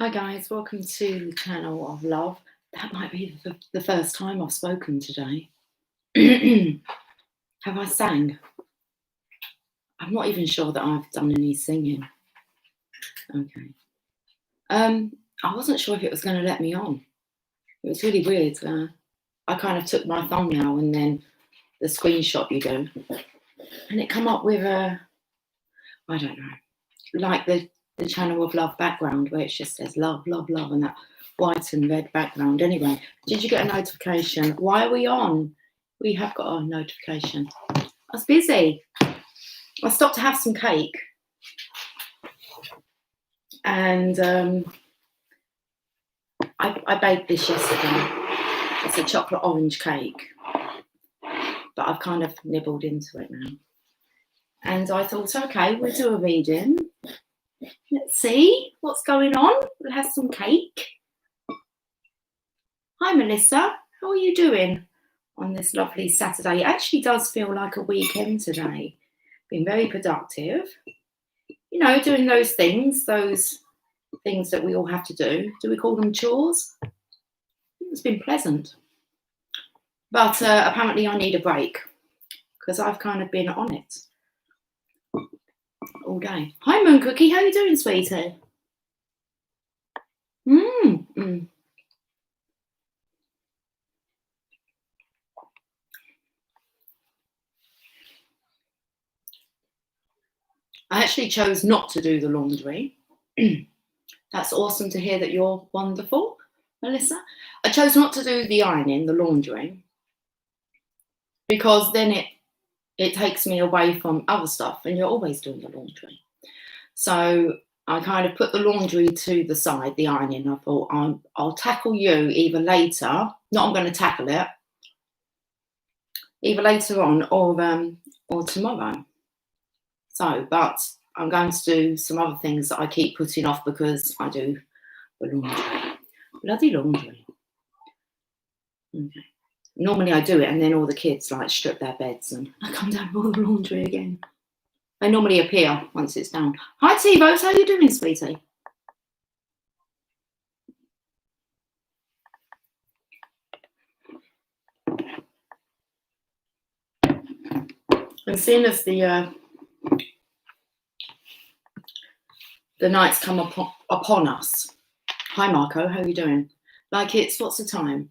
Hi guys, welcome to the channel of love. That might be the first time I've spoken today. Have I sang? I'm not even sure that I've done any singing. Okay. I wasn't sure if it was going to let me on. It was really weird. I kind of took my thumbnail and then the screenshot you do, and it come up with I don't know, like the channel of love background where it just says love, love, love, and that white and red background. Anyway, did you get a notification? Why are we on? We have got a notification. I was busy. I stopped to have some cake, and I baked this yesterday. It's a chocolate orange cake, but I've kind of nibbled into it now. And I thought, okay, we'll do a reading. Let's see what's going on. We'll have some cake. Hi, Melissa. How are you doing on this lovely Saturday? It actually does feel like a weekend today. Been very productive. You know, doing those things that we all have to do. Do we call them chores? It's been pleasant. But apparently I need a break because I've kind of been on it all day. Hi, Moon Cookie. How are you doing, sweetie? I actually chose not to do the laundry. That's awesome to hear that you're wonderful, Melissa. I chose not to do the ironing, the laundry, because then it takes me away from other stuff, and you're always doing the laundry. So I kind of put the laundry to the side, the ironing. I thought I'll tackle you either later. Not I'm going to tackle it either later on or tomorrow. So, but I'm going to do some other things that I keep putting off because I do the laundry. Bloody laundry. Okay. Normally I do it and then all the kids like strip their beds and I come down with all the laundry again. They normally appear once it's done. Hi T-Rose, how are you doing, sweetie? And seeing as the nights come upon us. Hi Marco, how are you doing? Like what's the time?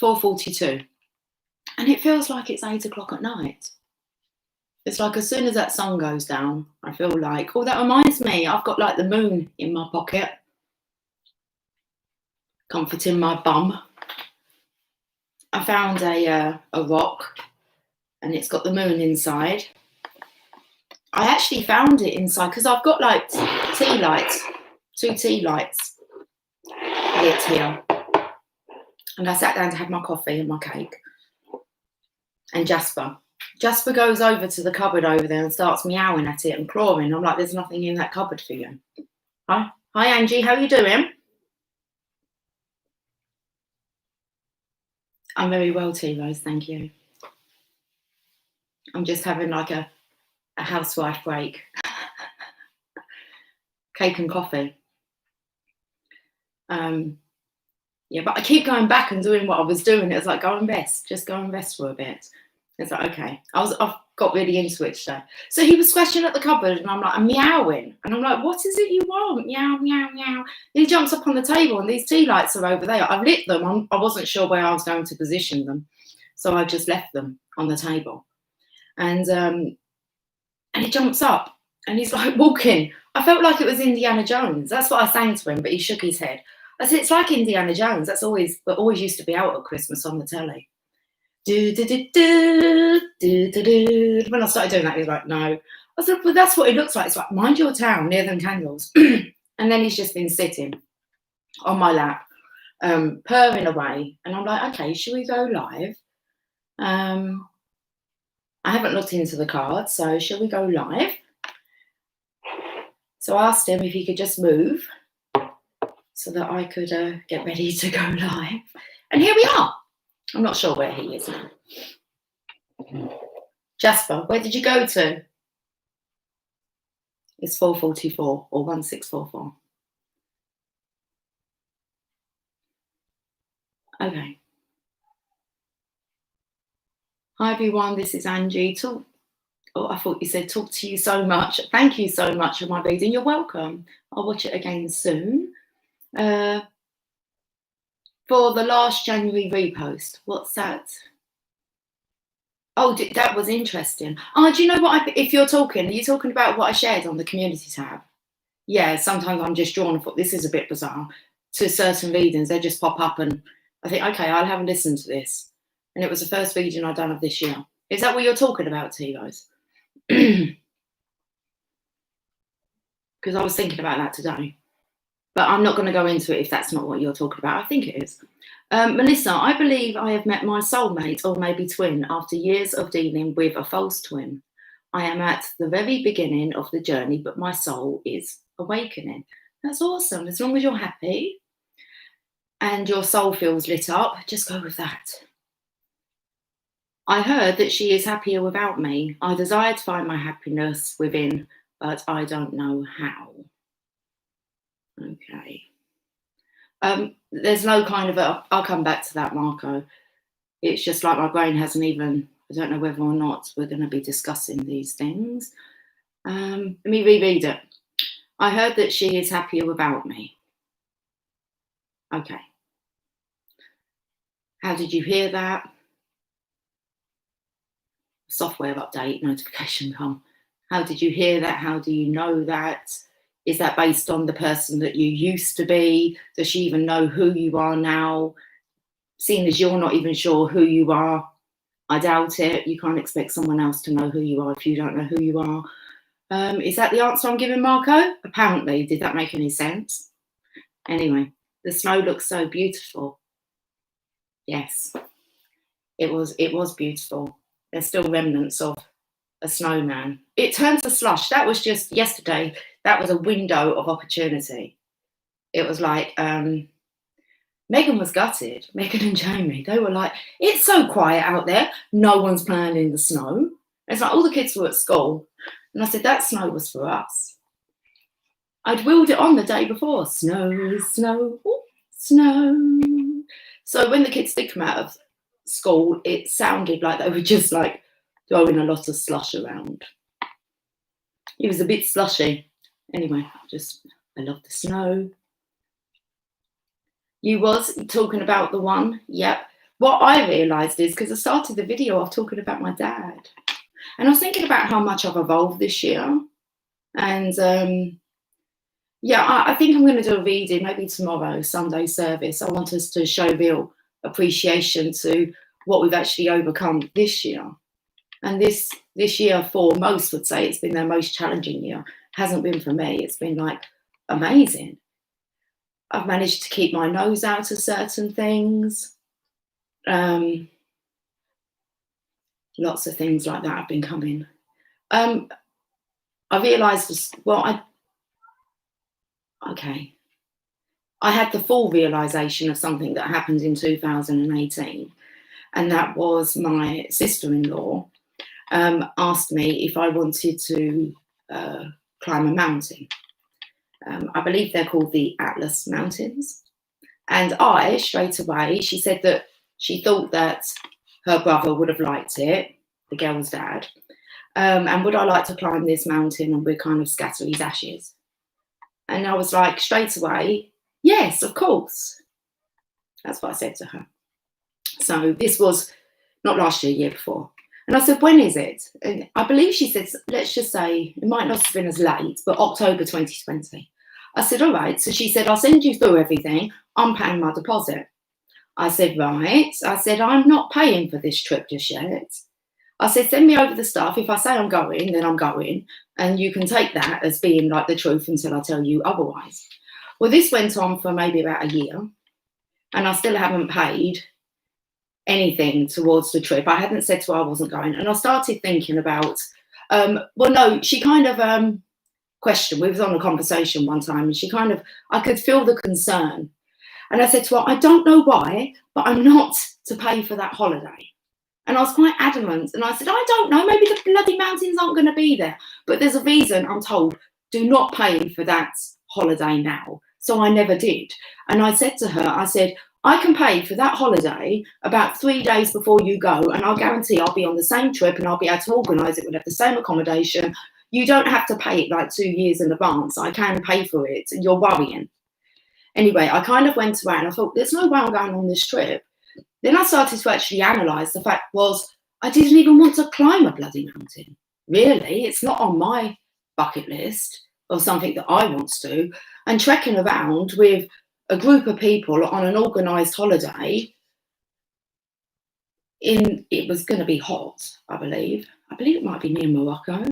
4:42. And it feels like it's 8 o'clock at night. It's like as soon as that sun goes down, I feel like, oh, that reminds me, I've got like the moon in my pocket, comforting my bum. I found a rock and it's got the moon inside. I actually found it inside because I've got like tea lights, 2 tea lights lit here. And I sat down to have my coffee and my cake. And Jasper goes over to the cupboard over there and starts meowing at it and clawing. I'm like, there's nothing in that cupboard for you. Hi Angie, how are you doing? I'm very well, T-Rose, thank you. I'm just having like a housewife break. Cake and coffee. Yeah, but I keep going back and doing what I was doing. It was like, go and rest, just go and rest for a bit. It's like, okay. I've got really into it today. So he was scratching at the cupboard and I'm like, I'm meowing. And I'm like, what is it you want? Meow, meow, meow. And he jumps up on the table and these tea lights are over there. I've lit them. I wasn't sure where I was going to position them. So I just left them on the table. And he jumps up and he's like walking. I felt like it was Indiana Jones. That's what I sang to him, but he shook his head. I said, it's like Indiana Jones. That's always used to be out at Christmas on the telly. Do, do, do, do, do, do, do. When I started doing that, he was like, no. I said, well, that's what it looks like. It's like, mind your town, near them candles. And then he's just been sitting on my lap, purring away. And I'm like, okay, should we go live? I haven't looked into the cards, so shall we go live? So I asked him if he could just move so that I could get ready to go live. And here we are. I'm not sure where he is now. Jasper, where did you go to? It's 4:44 or 1644. Okay. Hi everyone, this is Angie. Oh, I thought you said talk to you so much. Thank you so much for my reading. You're welcome. I'll watch it again soon. For the last January repost, what's that? Oh, that was interesting. Oh, do you know what? If you're talking, are you talking about what I shared on the community tab? Yeah, sometimes I'm just drawn. I thought this is a bit bizarre. To certain readings, they just pop up, and I think, okay, I'll have a listen to this. And it was the first reading I've done of this year. Is that what you're talking about, T-Rose? Because I was thinking about that today. But I'm not going to go into it if that's not what you're talking about. I think it is. Melissa, I believe I have met my soulmate or maybe twin after years of dealing with a false twin. I am at the very beginning of the journey, but my soul is awakening. That's awesome. As long as you're happy and your soul feels lit up, just go with that. I heard that she is happier without me. I desire to find my happiness within, but I don't know how. Okay. There's no kind of I'll come back to that, Marco. It's just like my brain hasn't even, I don't know whether or not we're going to be discussing these things. Let me reread it. I heard that she is happier without me. Okay. How did you hear that? Software update notification come. How did you hear that? How do you know that? Is that based on the person that you used to be? Does she even know who you are now? Seeing as you're not even sure who you are, I doubt it. You can't expect someone else to know who you are if you don't know who you are. Is that the answer I'm giving, Marco? Apparently. Did that make any sense? Anyway, the snow looks so beautiful. Yes, it was beautiful. There's still remnants of a snowman. It turned to slush. That was just yesterday. That was a window of opportunity. It was like Megan was gutted. Megan and Jamie, they were like, it's so quiet out there. No one's playing in the snow. It's like all the kids were at school. And I said, that snow was for us. I'd willed it on the day before. Snow, snow, snow. So when the kids did come out of school, it sounded like they were just like throwing a lot of slush around. It was a bit slushy. Anyway, I love the snow. You was talking about the one, yep. What I realised is, because I started the video off talking about my dad, and I was thinking about how much I've evolved this year. And yeah, I think I'm going to do a reading maybe tomorrow, Sunday service. I want us to show real appreciation to what we've actually overcome this year. And this year, for most would say, it's been their most challenging year. Hasn't been for me. It's been like amazing. I've managed to keep my nose out of certain things. Lots of things like that have been coming. I realised, I had the full realisation of something that happened in 2018, and that was my sister-in-law asked me if I wanted to climb a mountain. I believe they're called the Atlas Mountains. And I, straight away, she said that she thought that her brother would have liked it, the girl's dad. And would I like to climb this mountain and we'd kind of scatter his ashes? And I was like, straight away, yes, of course. That's what I said to her. So this was not last year, year before. And I said, when is it? And I believe she said, let's just say, it might not have been as late, but October 2020. I said, all right. So she said, I'll send you through everything. I'm paying my deposit. I said, right. I said, I'm not paying for this trip just yet. I said, send me over the stuff. If I say I'm going, then I'm going. And you can take that as being like the truth until I tell you otherwise. Well, this went on for maybe about a year. And I still haven't paid anything towards the trip. I hadn't said to her I wasn't going. And I started thinking about, she kind of questioned. We was on a conversation one time and I could feel the concern. And I said to her, I don't know why, but I'm not to pay for that holiday. And I was quite adamant. And I said, I don't know, maybe the bloody mountains aren't going to be there. But there's a reason, I'm told, do not pay for that holiday now. So I never did. And I said to her, I said, I can pay for that holiday about 3 days before you go, and I'll guarantee I'll be on the same trip and I'll be able to organise it. We'll have the same accommodation. You don't have to pay it like 2 years in advance. I can pay for it. You're worrying. Anyway, I kind of went away and I thought, there's no way I'm going on this trip. Then I started to actually analyse. The fact was, I didn't even want to climb a bloody mountain. Really, it's not on my bucket list or something that I want to do. And trekking around with a group of people on an organised holiday, it was going to be hot, I believe. I believe it might be near Morocco.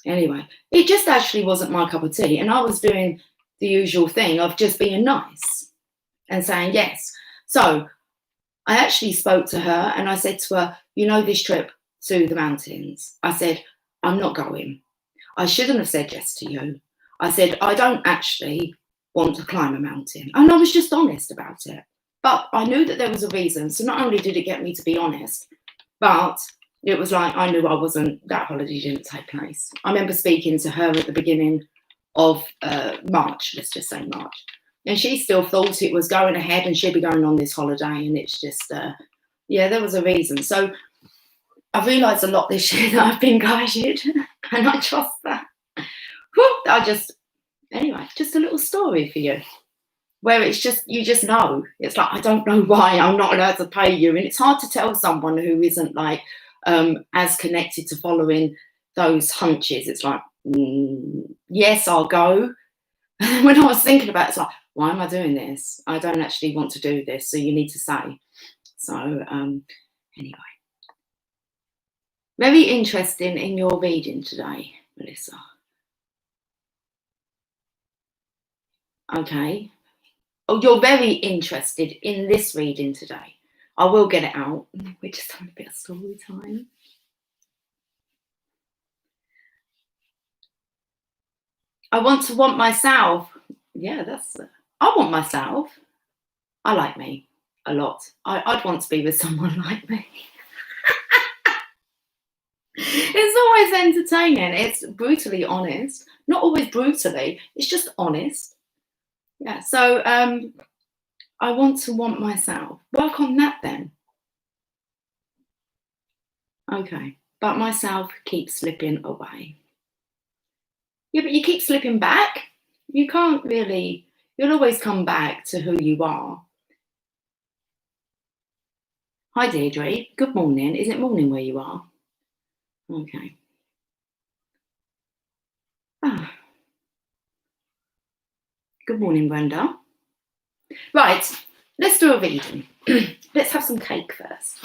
Anyway, it just actually wasn't my cup of tea. And I was doing the usual thing of just being nice and saying yes. So I actually spoke to her and I said to her, you know, this trip to the mountains, I said, I'm not going. I shouldn't have said yes to you. I said, I don't actually want to climb a mountain. And I was just honest about it. But I knew that there was a reason. So not only did it get me to be honest, but it was like I knew that holiday didn't take place. I remember speaking to her at the beginning of March, let's just say March. And she still thought it was going ahead and she'd be going on this holiday. And it's just, there was a reason. So I've realised a lot this year that I've been guided and I trust that. Anyway, just a little story for you where it's just, you just know. It's like, I don't know why I'm not allowed to pay you. And it's hard to tell someone who isn't like as connected to following those hunches. It's like, yes, I'll go. When I was thinking about it, it's like, why am I doing this? I don't actually want to do this. So you need to say. So anyway. Very interesting in your reading today, Melissa. Okay. Oh, you're very interested in this reading today. I will get it out. We're just having a bit of story time. I want myself. Yeah, I want myself. I like me a lot. I'd want to be with someone like me. It's always entertaining. It's brutally honest. Not always brutally. It's just honest. Yeah. So I want myself. Work on that then. Okay. But myself keeps slipping away. Yeah, but you keep slipping back. You can't really. You'll always come back to who you are. Hi, Deirdre. Good morning. Is it morning where you are? Okay. Good morning, Brenda. Right, let's do a reading. Let's have some cake first.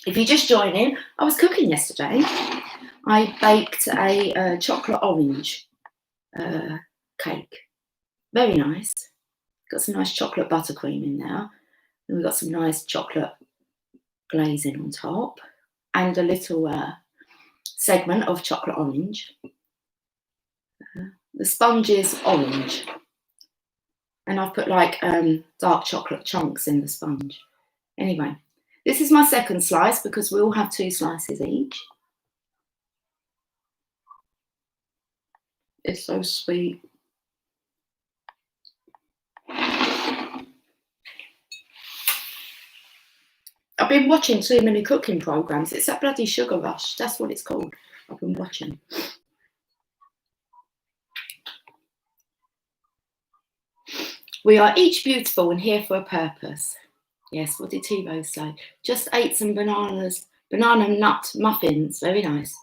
If you're just joining, I was cooking yesterday. I baked a chocolate orange cake. Very nice. Got some nice chocolate buttercream in there. And we've got some nice chocolate glazing on top. And a little segment of chocolate orange. The sponge is orange. And I've put like dark chocolate chunks in the sponge. Anyway, this is my second slice because we all have 2 slices each. It's so sweet. I've been watching too many cooking programs. It's that bloody Sugar Rush. That's what it's called. I've been watching. We are each beautiful and here for a purpose. Yes, what did T-Rose say? Just ate some banana nut muffins. Very nice.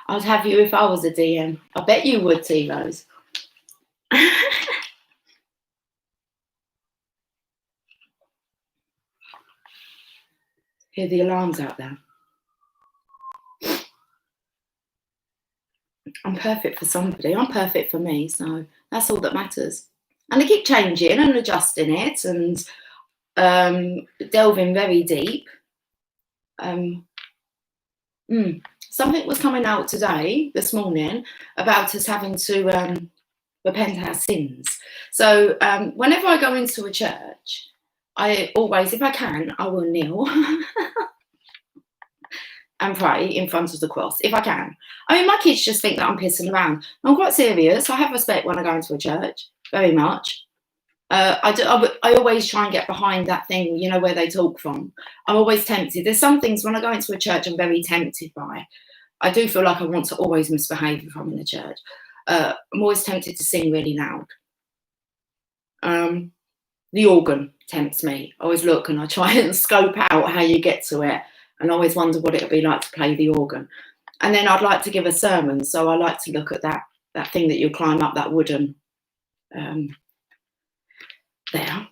I'd have you if I was a DM. I bet you would, T-Rose. Hear the alarms out there. I'm perfect for somebody. I'm perfect for me. So that's all that matters. And I keep changing and adjusting it and delving very deep. Something was coming out this morning, about us having to repent our sins. So whenever I go into a church, I always, if I can, I will kneel and pray in front of the cross, if I can. I mean, my kids just think that I'm pissing around. I'm quite serious. I have respect when I go into a church. very much. I always try and get behind that thing, you know, where they talk from. I'm always tempted. There's some things when I go into a church I'm very tempted by. I do feel like I want to always misbehave if I'm in a church. I'm always tempted to sing really loud. The organ tempts me. I always look and I try and scope out how you get to it, and I always wonder what it would be like to play the organ. And then I'd like to give a sermon, so I like to look at that thing that you climb up, that wooden there.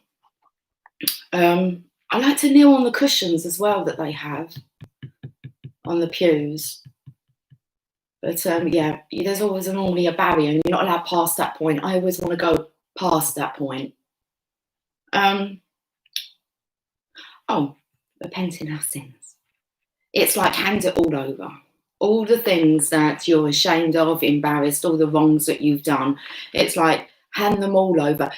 I like to kneel on the cushions as well that they have on the pews. But yeah, there's always normally a barrier, and you're not allowed past that point. I always want to go past that point. Oh, repenting our sins. It's like hand it all over. All the things that you're ashamed of, embarrassed, all the wrongs that you've done. It's like hand them all over.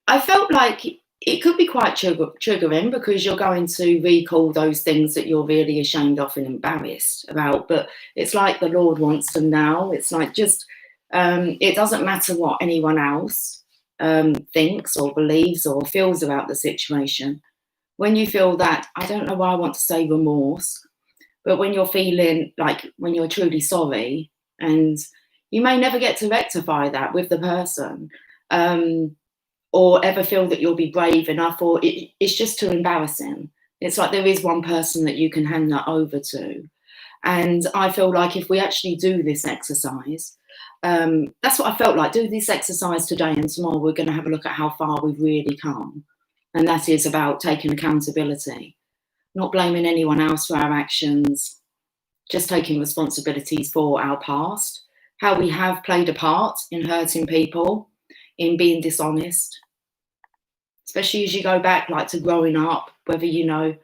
I felt like it could be quite triggering, because you're going to recall those things that you're really ashamed of and embarrassed about. But it's like the Lord wants them now. It's like just, it doesn't matter what anyone else thinks or believes or feels about the situation. When you feel that, I don't know why I want to say remorse, but when you're feeling like, when you're truly sorry, and you may never get to rectify that with the person, or ever feel that you'll be brave enough, or it's just too embarrassing. It's like there is one person that you can hand that over to. And I feel like if we actually do this exercise, that's what I felt like, do this exercise today and tomorrow, we're going to have a look at how far we've really come. And that is about taking accountability, not blaming anyone else for our actions, just taking responsibilities for our past, how we have played a part in hurting people, in being dishonest, especially as you go back like to growing up, whether you know,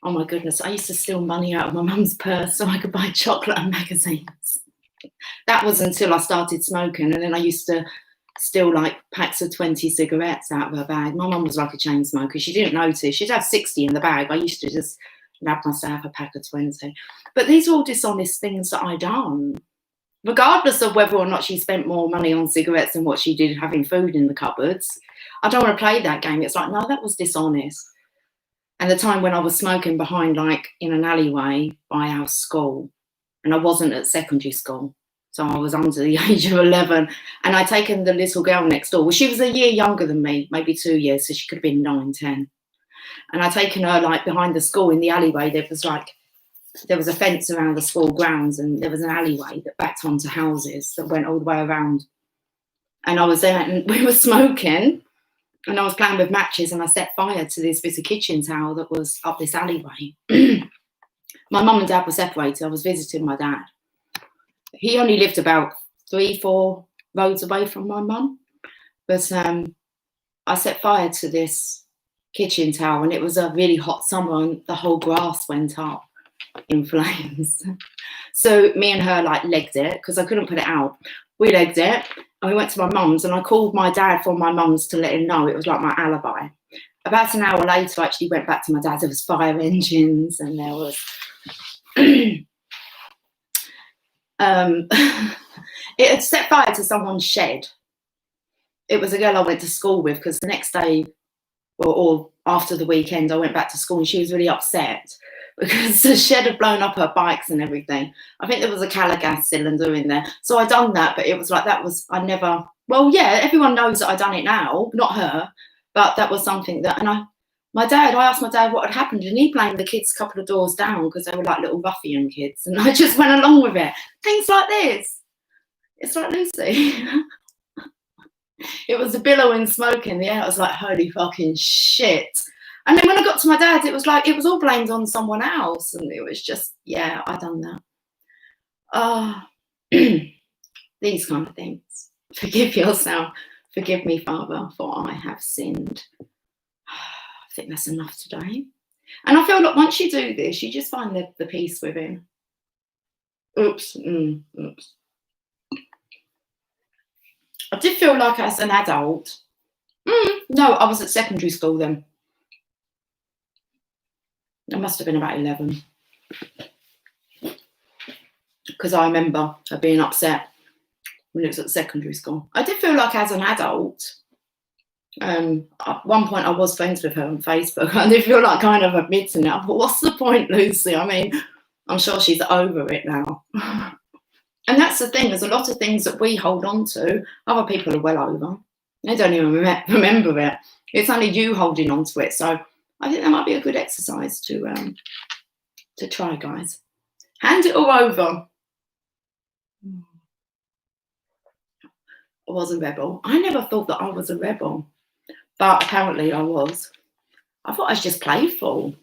oh my goodness, I used to steal money out of my mum's purse so I could buy chocolate and magazines. That was until I started smoking, and then I used to steal like packs of 20 cigarettes out of her bag. My mum was like a chain smoker. She didn't notice. She'd have 60 in the bag. I used to just nab myself a pack of 20. But these are all dishonest things that I done, regardless of whether or not she spent more money on cigarettes than what she did having food in the cupboards. I don't want to play that game. It's like, no, that was dishonest. And the time when I was smoking behind, like in an alleyway by our school, and I wasn't at secondary school, so I was under the age of 11, and I'd taken the little girl next door. Well, she was a year younger than me, maybe 2 years, so she could have been 9, 10. And I'd taken her like behind the school in the alleyway. There was a fence around the school grounds, and there was an alleyway that backed onto houses that went all the way around. And I was there, and we were smoking, and I was playing with matches, and I set fire to this bit of kitchen towel that was up this alleyway. My mum and dad were separated. I was visiting my dad. He only lived about 3-4 roads away from my mum. But I set fire to this kitchen towel, and it was a really hot summer, and the whole grass went up in flames. So me and her like legged it, because I couldn't put it out. We legged it, and we went to my mum's, and I called my dad from my mum's to let him know. It was like my alibi. About an hour later, I actually went back to my dad. There was fire engines, and there was it had set fire to someone's shed. It was a girl I went to school with, because the next day, or after the weekend, I went back to school, and she was really upset because the shed had blown up her bikes and everything. I think there was a Calagas cylinder in there. So I done that, but it was like, well, yeah, everyone knows that I done it now, not her, but that was something that, and I asked my dad what had happened, and he blamed the kids a couple of doors down because they were like little ruffian kids, and I just went along with it. Things like this. It's like Lucy. It was the billowing smoke in the air. I was like, holy fucking shit. And then when I got to my dad, it was like, it was all blamed on someone else. And it was just, yeah, I done that. These kind of things. Forgive yourself. Forgive me, Father, for I have sinned. I think that's enough today. And I feel like once you do this, you just find the peace within. Oops. I did feel like as an adult. No, I was at secondary school then. I must have been about 11. Because I remember her being upset when it was at secondary school. I did feel like as an adult, At one point I was friends with her on Facebook, and if you're like kind of admitting it, I thought, what's the point, Lucy? I mean, I'm sure she's over it now. And that's the thing, there's a lot of things that we hold on to, other people are well over. They don't even remember it. It's only you holding on to it. So I think that might be a good exercise to try, guys. Hand it all over. I was a rebel. I never thought that I was a rebel, but apparently I was. I thought I was just playful.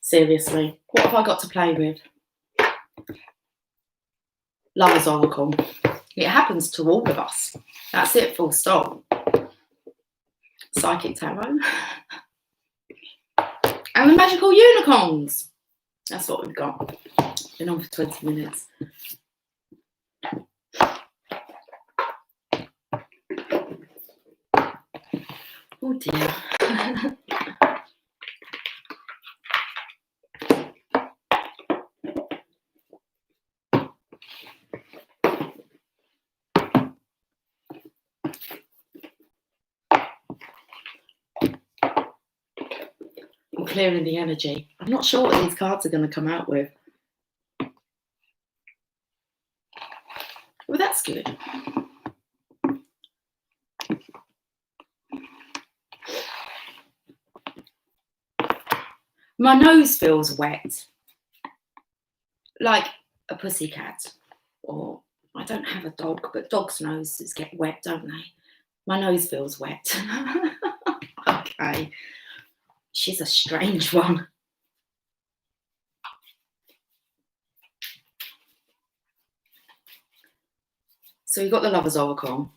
Seriously, what have I got to play with? Lover's Oracle. It happens to all of us. That's it, full stop. Psychic Tarot. And the Magical Unicorns. That's what we've got. Been on for 20 minutes. Oh dear. I'm clearing the energy. I'm not sure what these cards are going to come out with. Well, that's good. My nose feels wet, like a pussycat, or I don't have a dog, but dogs' noses get wet, don't they? My nose feels wet. Okay, she's a strange one. So you've got the Lover's Oracle.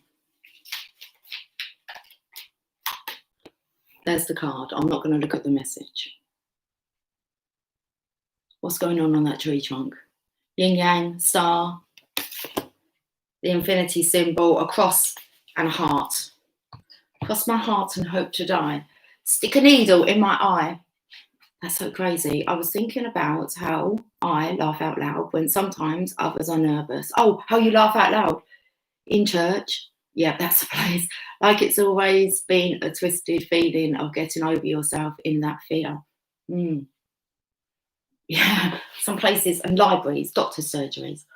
There's the card. I'm not going to look at the message. What's going on that tree trunk? Yin Yang, star, the infinity symbol, a cross and a heart. Cross my heart and hope to die. Stick a needle in my eye. That's so crazy. I was thinking about how I laugh out loud when sometimes others are nervous. Oh, how you laugh out loud? In church? Yeah, that's a place. Like it's always been a twisted feeling of getting over yourself in that fear. Yeah, some places, and libraries, doctor's surgeries.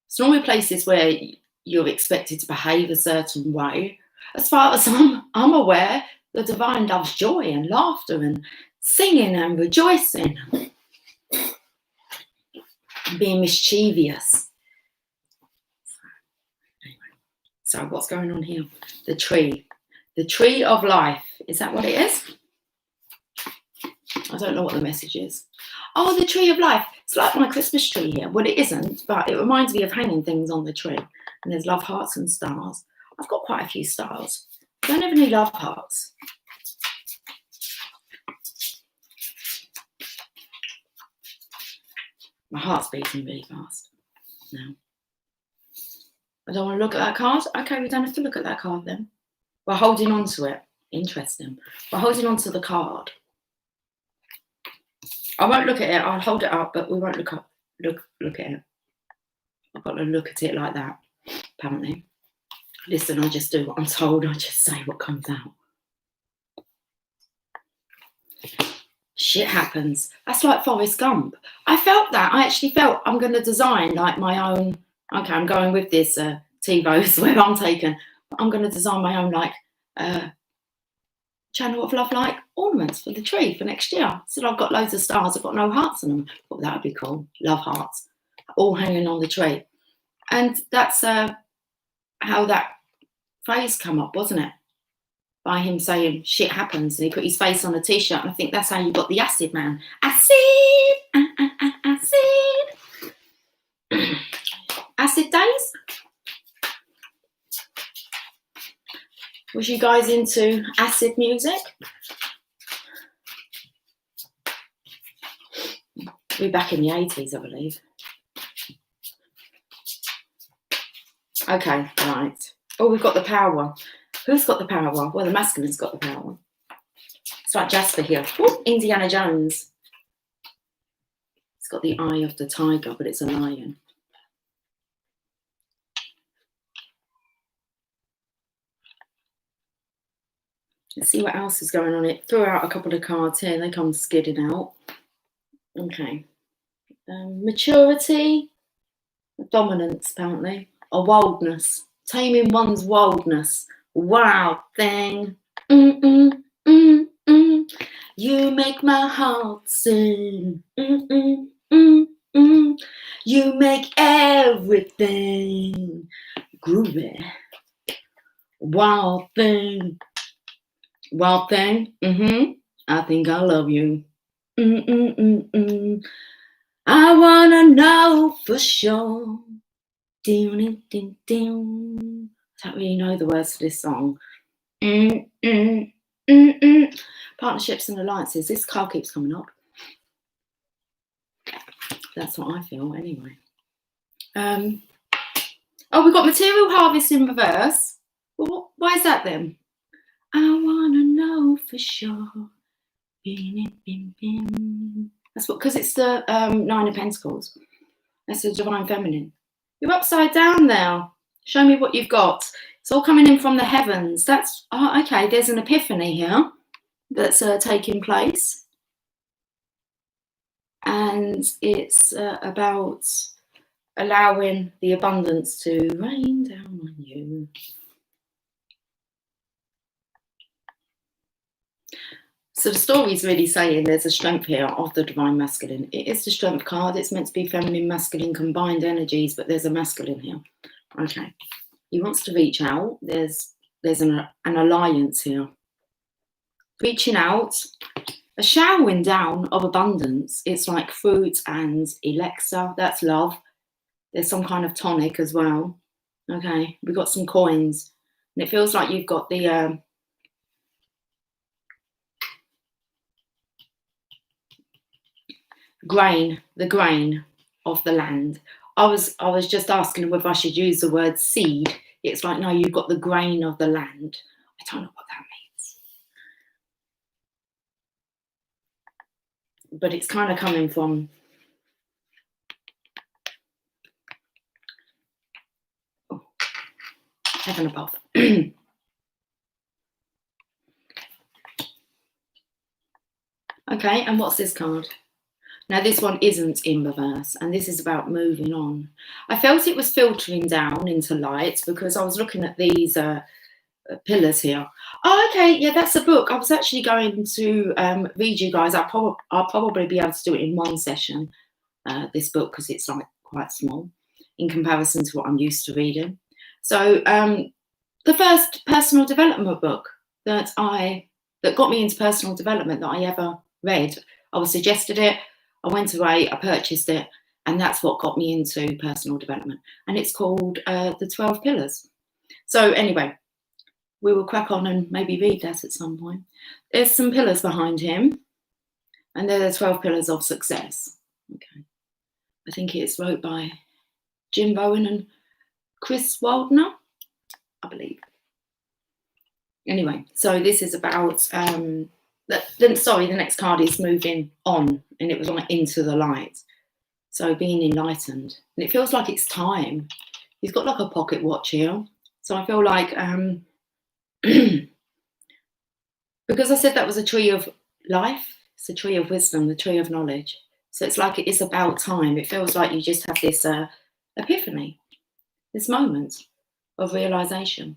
It's normally places where you're expected to behave a certain way. As far as I'm aware, the divine loves joy and laughter and singing and rejoicing and being mischievous. So what's going on here? The tree of life. Is that what it is? I don't know what the message is. Oh, the tree of life. It's like my Christmas tree here. Well, it isn't, but it reminds me of hanging things on the tree. And there's love hearts and stars. I've got quite a few stars. I don't have any love hearts. My heart's beating really fast now. I don't want to look at that card. Okay, we don't have to look at that card then. We're holding on to it. Interesting. We're holding on to the card. I won't look at it. I'll hold it up, but we won't look at it. I've got to look at it like that, apparently. Listen, I just do what I'm told. I just say what comes out. Shit happens. That's like Forrest Gump. I felt that. I actually felt I'm going to design like my own. Okay, I'm going with this TiVo's where I'm taken. I'm going to design my own like channel of love like ornaments for the tree for next year. So I've got loads of stars. I've got no hearts in them. Thought that would be cool. Love hearts, all hanging on the tree. And that's how that phrase come up, wasn't it? By him saying shit happens, and he put his face on a t-shirt, and I think that's how you got the acid man. Acid, acid. Acid days. Was you guys into acid music? We're back in the 80s, I believe. Okay, right. Oh, we've got the power. Who's got the power? Well, the masculine's got the power. It's like Jasper here. Ooh, Indiana Jones. It's got the eye of the tiger, but it's a lion. Let's see what else is going on. It threw out a couple of cards here. They come skidding out. Okay. Maturity, dominance, apparently, or wildness. Taming one's wildness. Wild thing. You make my heart sing. You make everything groovy. Wild thing. Wild thing. I think I love you. I wanna know for sure. I don't really know the words to this song. Partnerships and alliances. This card keeps coming up. That's what I feel anyway. Oh, we've got material harvest in reverse. Well, why is that then? I wanna know for sure. That's what, because it's the 9 of Pentacles. That's the divine feminine. You're upside down now. Show me what you've got. It's all coming in from the heavens. That's okay. There's an epiphany here that's taking place, and it's about allowing the abundance to rain down on you. So the story is really saying there's a strength here of the divine masculine. It is the strength card. It's meant to be feminine, masculine, combined energies, but there's a masculine here. Okay. He wants to reach out. There's an alliance here. Reaching out, a showering down of abundance. It's like fruit and elixir. That's love. There's some kind of tonic as well. Okay. We've got some coins. And it feels like you've got the... the grain of the land. I was just asking whether I should use the word seed. It's like, no, you've got the grain of the land. I don't know what that means. But it's kind of coming from heaven above. Okay, and what's this card? Now, this one isn't in reverse, and this is about moving on. I felt it was filtering down into light because I was looking at these pillars here. Oh, okay, yeah, that's a book. I was actually going to read you guys. I'll probably be able to do it in one session, this book, because it's like quite small in comparison to what I'm used to reading. So the first personal development book that got me into personal development that I ever read, I was suggested it. I went away, I purchased it, and that's what got me into personal development. And it's called The 12 Pillars. So anyway, we will crack on and maybe read that at some point. There's some pillars behind him, and they're the 12 pillars of success. Okay. I think it's wrote by Jim Bowen and Chris Waldner, I believe. Anyway, so this is about... the next card is moving on, and it was like into the light. So being enlightened, and it feels like it's time. He's got like a pocket watch here. So I feel like, because I said that was a tree of life, it's a tree of wisdom, the tree of knowledge. So it's like it is about time. It feels like you just have this epiphany, this moment of realization.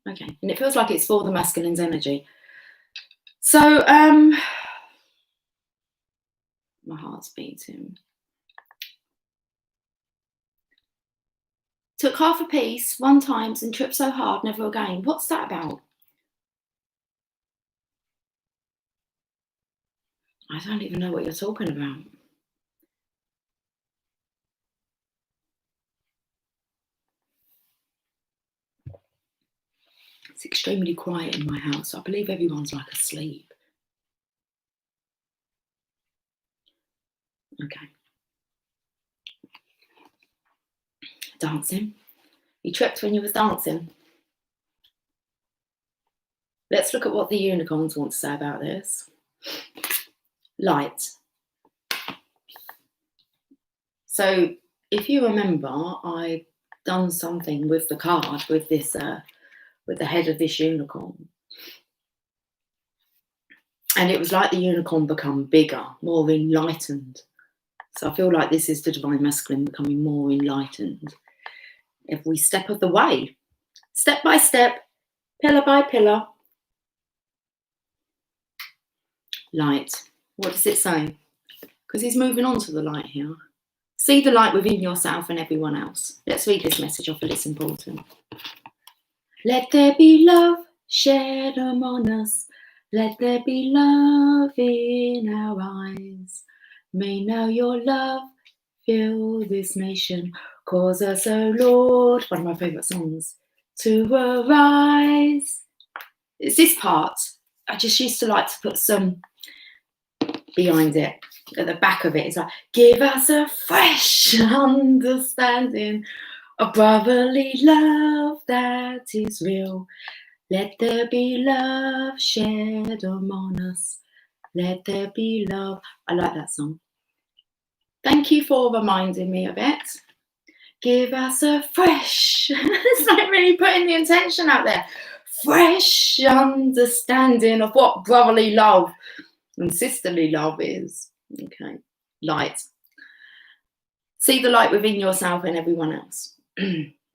Okay, and it feels like it's for the masculine's energy. So, my heart's beating. Took half a piece, one times, and tripped so hard, never again. What's that about? I don't even know what you're talking about. It's extremely quiet in my house. I believe everyone's like asleep. Okay. Dancing. You tripped when you was dancing. Let's look at what the unicorns want to say about this. Light. So if you remember, I've done something with the card with this, with the head of this unicorn. And it was like the unicorn become bigger, more enlightened. So I feel like this is the divine masculine becoming more enlightened every step of the way, step by step, pillar by pillar. Light. What does it say? Because he's moving on to the light here. See the light within yourself and everyone else. Let's read this message. I feel it's important. Let there be love shared among us. Let there be love in our eyes. May now your love fill this nation. Cause us, O Lord, one of my favourite songs, to arise. It's this part. I just used to like to put some behind it. At the back of it, it's like, give us a fresh understanding, a brotherly love that is real. Let there be love shared among us. Let there be love. I like that song. Thank you for reminding me of it. Give us a fresh, it's like really putting the intention out there, fresh understanding of what brotherly love and sisterly love is. Okay, light. See the light within yourself and everyone else.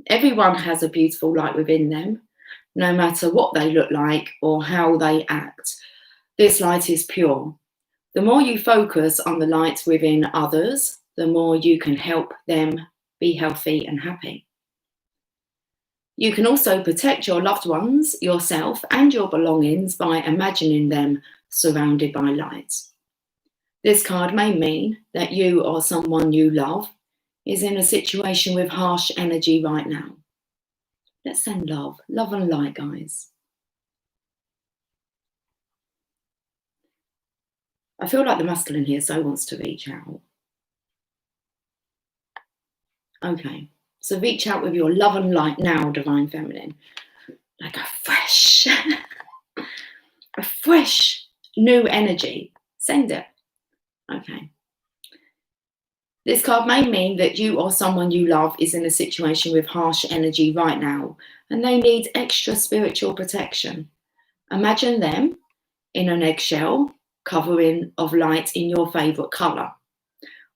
Everyone has a beautiful light within them, no matter what they look like or how they act. This light is pure. The more you focus on the light within others, the more you can help them be healthy and happy. You can also protect your loved ones, yourself, and your belongings by imagining them surrounded by light. This card may mean that you or someone you love is in a situation with harsh energy right now. Let's send love and light, guys. I feel like the masculine here so wants to reach out. Okay, so reach out with your love and light now, divine feminine. Like a fresh new energy. Send it. Okay. This card may mean that you or someone you love is in a situation with harsh energy right now, and they need extra spiritual protection. Imagine them in an eggshell covering of light in your favourite colour.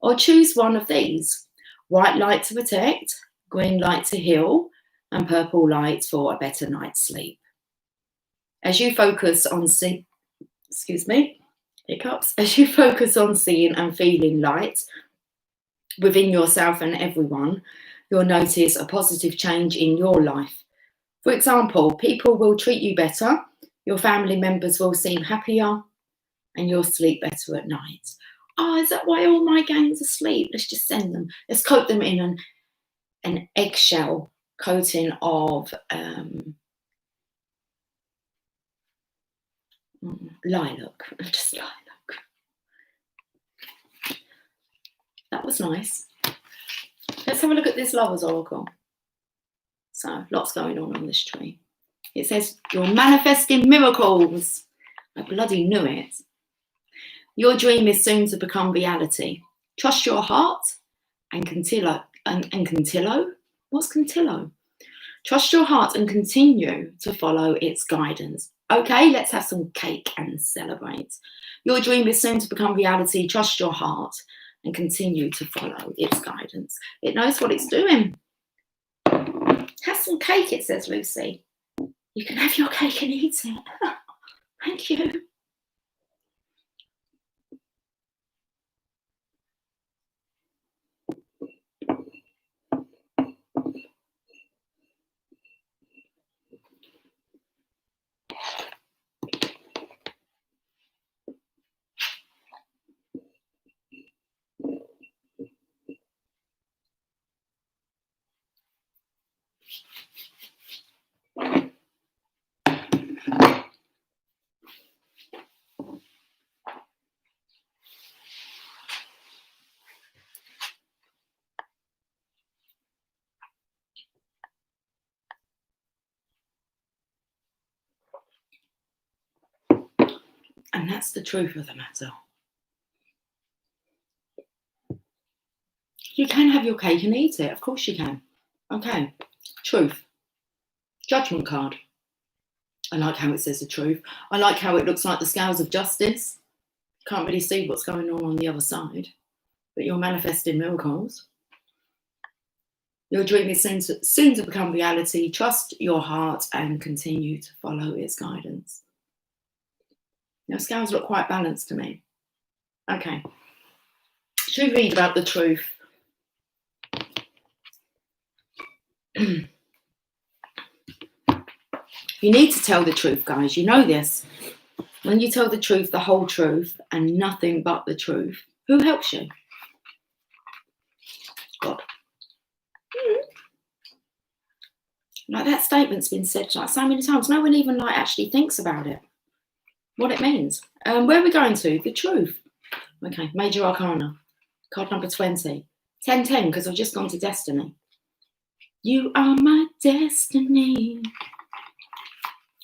Or choose one of these. White light to protect, green light to heal, and purple light for a better night's sleep. As you focus on As you focus on seeing and feeling light within yourself and everyone, you'll notice a positive change in your life. For example, people will treat you better, your family members will seem happier, and you'll sleep better at night. Oh, is that why all my gang's asleep? Let's just send them. Let's coat them in an eggshell coating of lilac. Just lilac. That was nice. Let's have a look at this Lover's Oracle. So, lots going on this tree. It says, you're manifesting miracles. I bloody knew it. Your dream is soon to become reality. Trust your heart and Contillo. And Contillo? What's Contillo? Trust your heart and continue to follow its guidance. Okay, let's have some cake and celebrate. Your dream is soon to become reality. Trust your heart and continue to follow its guidance. It knows what it's doing. Have some cake, it says Lucy. You can have your cake and eat it. Thank you. And that's the truth of the matter. You can have your cake and eat it. Of course you can. Okay. Truth. Judgment card. I like how it says the truth. I like how it looks like the scales of justice. Can't really see what's going on the other side, but you're manifesting miracles. Your dream is soon to become reality. Trust your heart and continue to follow its guidance. Your scales look quite balanced to me. Okay. Should we read about the truth? You need to tell the truth, guys. You know this. When you tell the truth, the whole truth, and nothing but the truth, who helps you? God. Like, that statement's been said like so many times. No one even like actually thinks about it, what it means. Where are we going to? The truth. Okay, Major Arcana, card number 20. 1010, because I've just gone to Destiny. You are my destiny.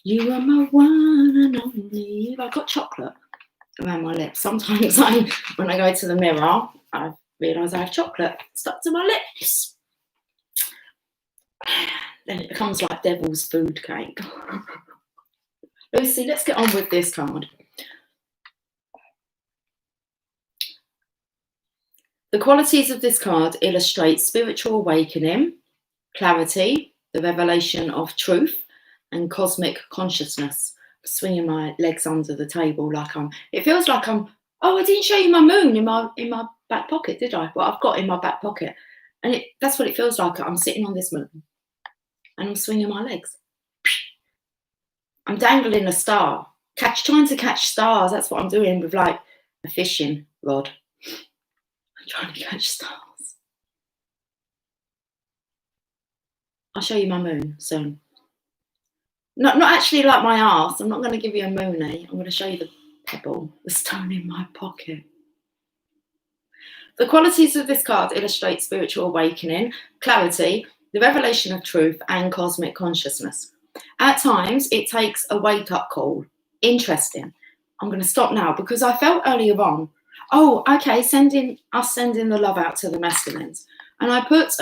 You are my one and only. I've got chocolate around my lips. Sometimes when I go to the mirror, I realise I have chocolate stuck to my lips. Then it becomes like devil's food cake. Lucy, let's get on with this card. The qualities of this card illustrate spiritual awakening, clarity, the revelation of truth, and cosmic consciousness. Swinging my legs under the table like it feels like oh, I didn't show you my moon in my back pocket, did I? Well, I've got in my back pocket. And that's what it feels like. I'm sitting on this moon and I'm swinging my legs. I'm dangling a star, trying to catch stars. That's what I'm doing with like a fishing rod. I'm trying to catch stars. I'll show you my moon soon. Not actually like my arse. I'm not going to give you a moonie. I'm going to show you the pebble, the stone in my pocket. The qualities of this card illustrate spiritual awakening, clarity, the revelation of truth, and cosmic consciousness. At times, it takes a wake-up call. Interesting. I'm going to stop now because I felt earlier on, oh, okay, sending the love out to the masculines. And I put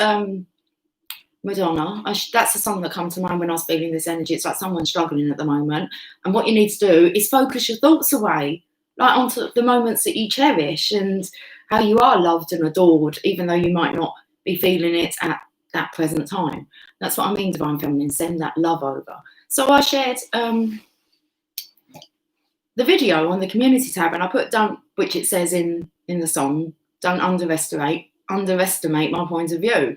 Madonna. That's the song that comes to mind when I was feeling this energy. It's like someone struggling at the moment. And what you need to do is focus your thoughts away, like onto the moments that you cherish and how you are loved and adored, even though you might not be feeling it at that present time. That's what I mean, Divine Feminine. Send that love over. So I shared the video on the community tab, and I put don't, which it says in the song, don't underestimate my point of view.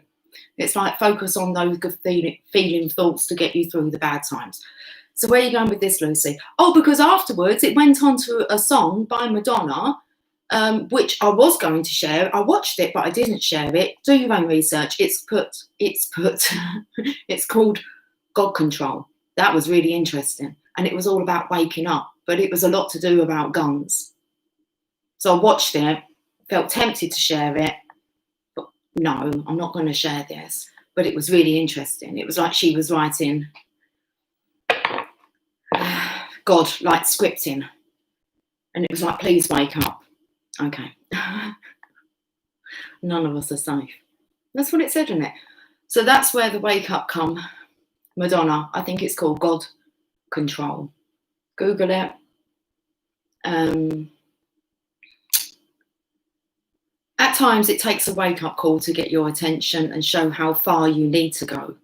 It's like focus on those good feeling thoughts to get you through the bad times. So where are you going with this, Lucy? Oh, because afterwards it went on to a song by Madonna, which I was going to share. I watched it, but I didn't share it. Do your own research. It's called God Control. That was really interesting. And it was all about waking up, but it was a lot to do about guns. So I watched it, felt tempted to share it. No, I'm not going to share this, but it was really interesting. It was like she was writing God, like scripting, and it was like, please wake up. Okay. None of us are safe. That's what it said in it. So that's where the wake up come. Madonna, I think it's called God Control. Google it. At times, it takes a wake-up call to get your attention and show how far you need to go.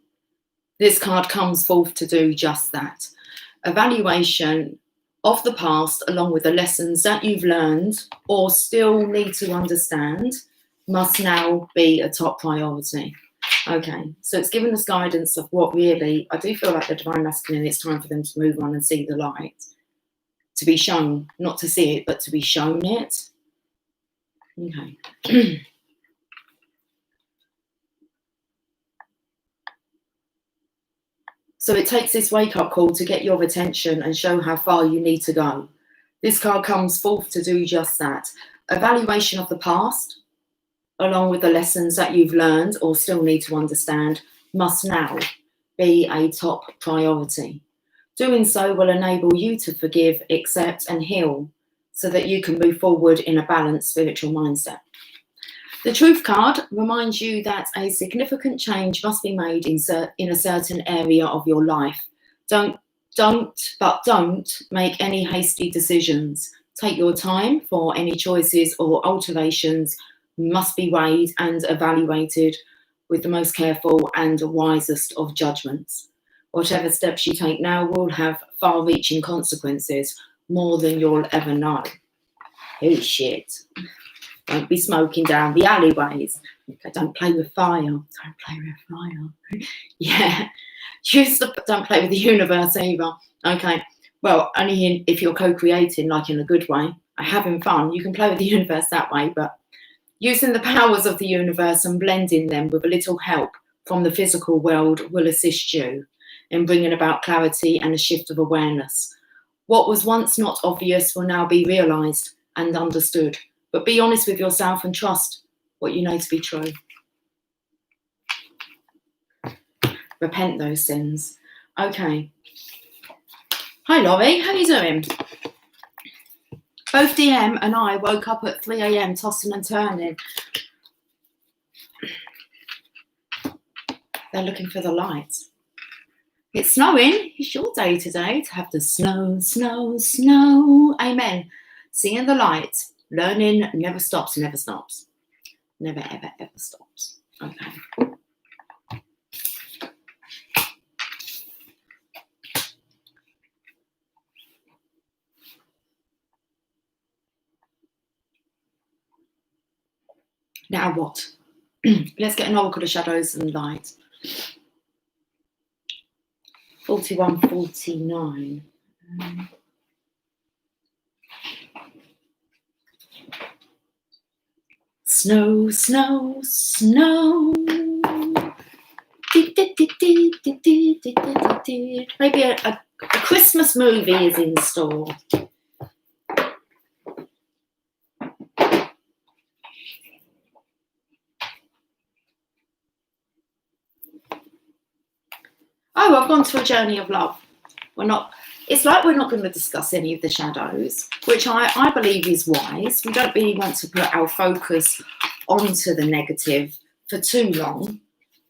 This card comes forth to do just that. Evaluation of the past, along with the lessons that you've learned or still need to understand, must now be a top priority. Okay, so it's given us guidance of what really, I do feel like the Divine Masculine, it's time for them to move on and see the light. To be shown, not to see it, but to be shown it. Okay. So it takes this wake-up call to get your attention and show how far you need to go. This card comes forth to do just that. Evaluation of the past, along with the lessons that you've learned or still need to understand, must now be a top priority. Doing so will enable you to forgive, accept, and heal so that you can move forward in a balanced spiritual mindset. The Truth card reminds you that a significant change must be made in a certain area of your life. Don't Don't make any hasty decisions. Take your time, for any choices or alterations must be weighed and evaluated with the most careful and wisest of judgments. Whatever steps you take now will have far-reaching consequences, more than you'll ever know. Oh shit. Don't be smoking down the alleyways. Okay, don't play with fire. Don't play with fire. Yeah. Don't play with the universe either. Okay. Well, only if you're co-creating, like in a good way, having fun. You can play with the universe that way, but using the powers of the universe and blending them with a little help from the physical world will assist you in bringing about clarity and a shift of awareness. What was once not obvious will now be realised and understood. But be honest with yourself and trust what you know to be true. Repent those sins. Okay. Hi, Laurie. How are you doing? Both DM and I woke up at 3 a.m. tossing and turning. They're looking for the lights. It's snowing. It's your day today to have the snow, snow, snow. Amen. Seeing the lights. Learning never stops, never stops. Never, ever, ever stops. Okay. Now what? Let's get an oracle of shadows and light. 4149. Snow, snow, snow. Maybe a Christmas movie is in store. Oh, I've gone to a journey of love. It's like we're not going to discuss any of the shadows, which I believe is wise. We don't really want to put our focus onto the negative for too long.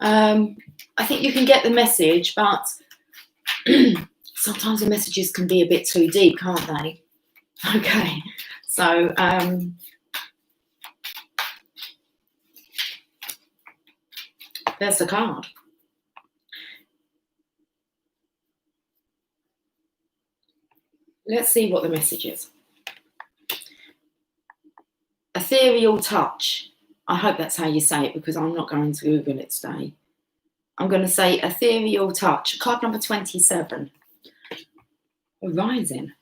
I think you can get the message, but sometimes the messages can be a bit too deep, can't they? Okay, so there's the card. Let's see what the message is. Ethereal touch. I hope that's how you say it, because I'm not going to Google it today. I'm going to say ethereal touch. Card number 27. Rising.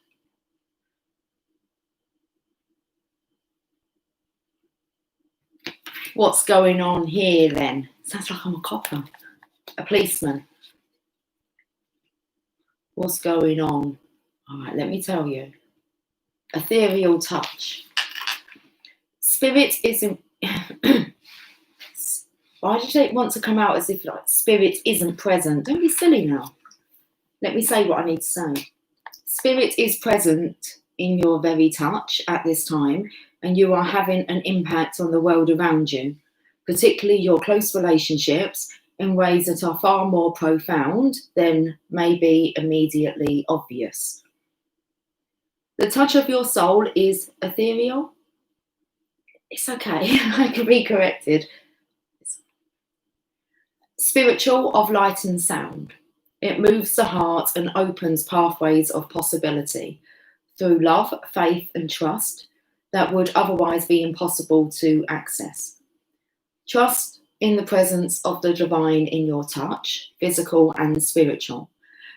What's going on here then? Sounds like I'm a copper. A policeman. What's going on? All right, let me tell you. Ethereal touch. Spirit isn't... Why did it want to come out as if like spirit isn't present? Don't be silly now. Let me say what I need to say. Spirit is present in your very touch at this time, and you are having an impact on the world around you, particularly your close relationships, in ways that are far more profound than may be immediately obvious. The touch of your soul is ethereal. It's okay, I can be corrected. Spiritual, of light and sound. It moves the heart and opens pathways of possibility through love, faith and trust that would otherwise be impossible to access. Trust in the presence of the divine in your touch, physical and spiritual.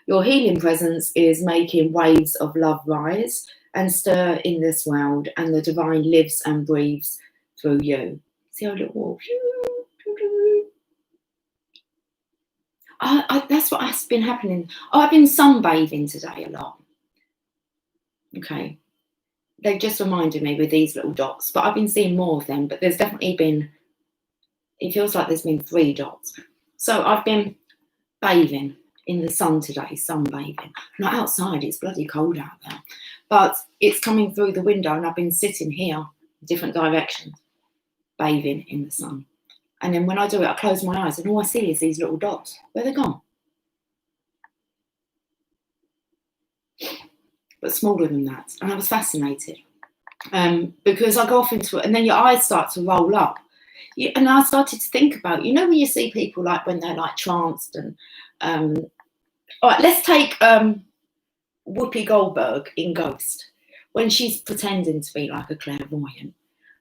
Your healing presence is making waves of love rise and stir in this world, and the divine lives and breathes through you. See how it walks? That's what has been happening. I've been sunbathing today a lot. Okay. They've just reminded me with these little dots, but I've been seeing more of them, but there's definitely been, it feels like there's been 3 dots. So I've been bathing in the sun today, sunbathing. Not outside, it's bloody cold out there. But it's coming through the window and I've been sitting here in different directions, bathing in the sun. And then when I do it, I close my eyes and all I see is these little dots. Where are they gone? but smaller than that. And I was fascinated because I go off into it, and then your eyes start to roll up. And I started to think about, when you see people like when they're like tranced and all right, let's take Whoopi Goldberg in Ghost, when she's pretending to be like a clairvoyant.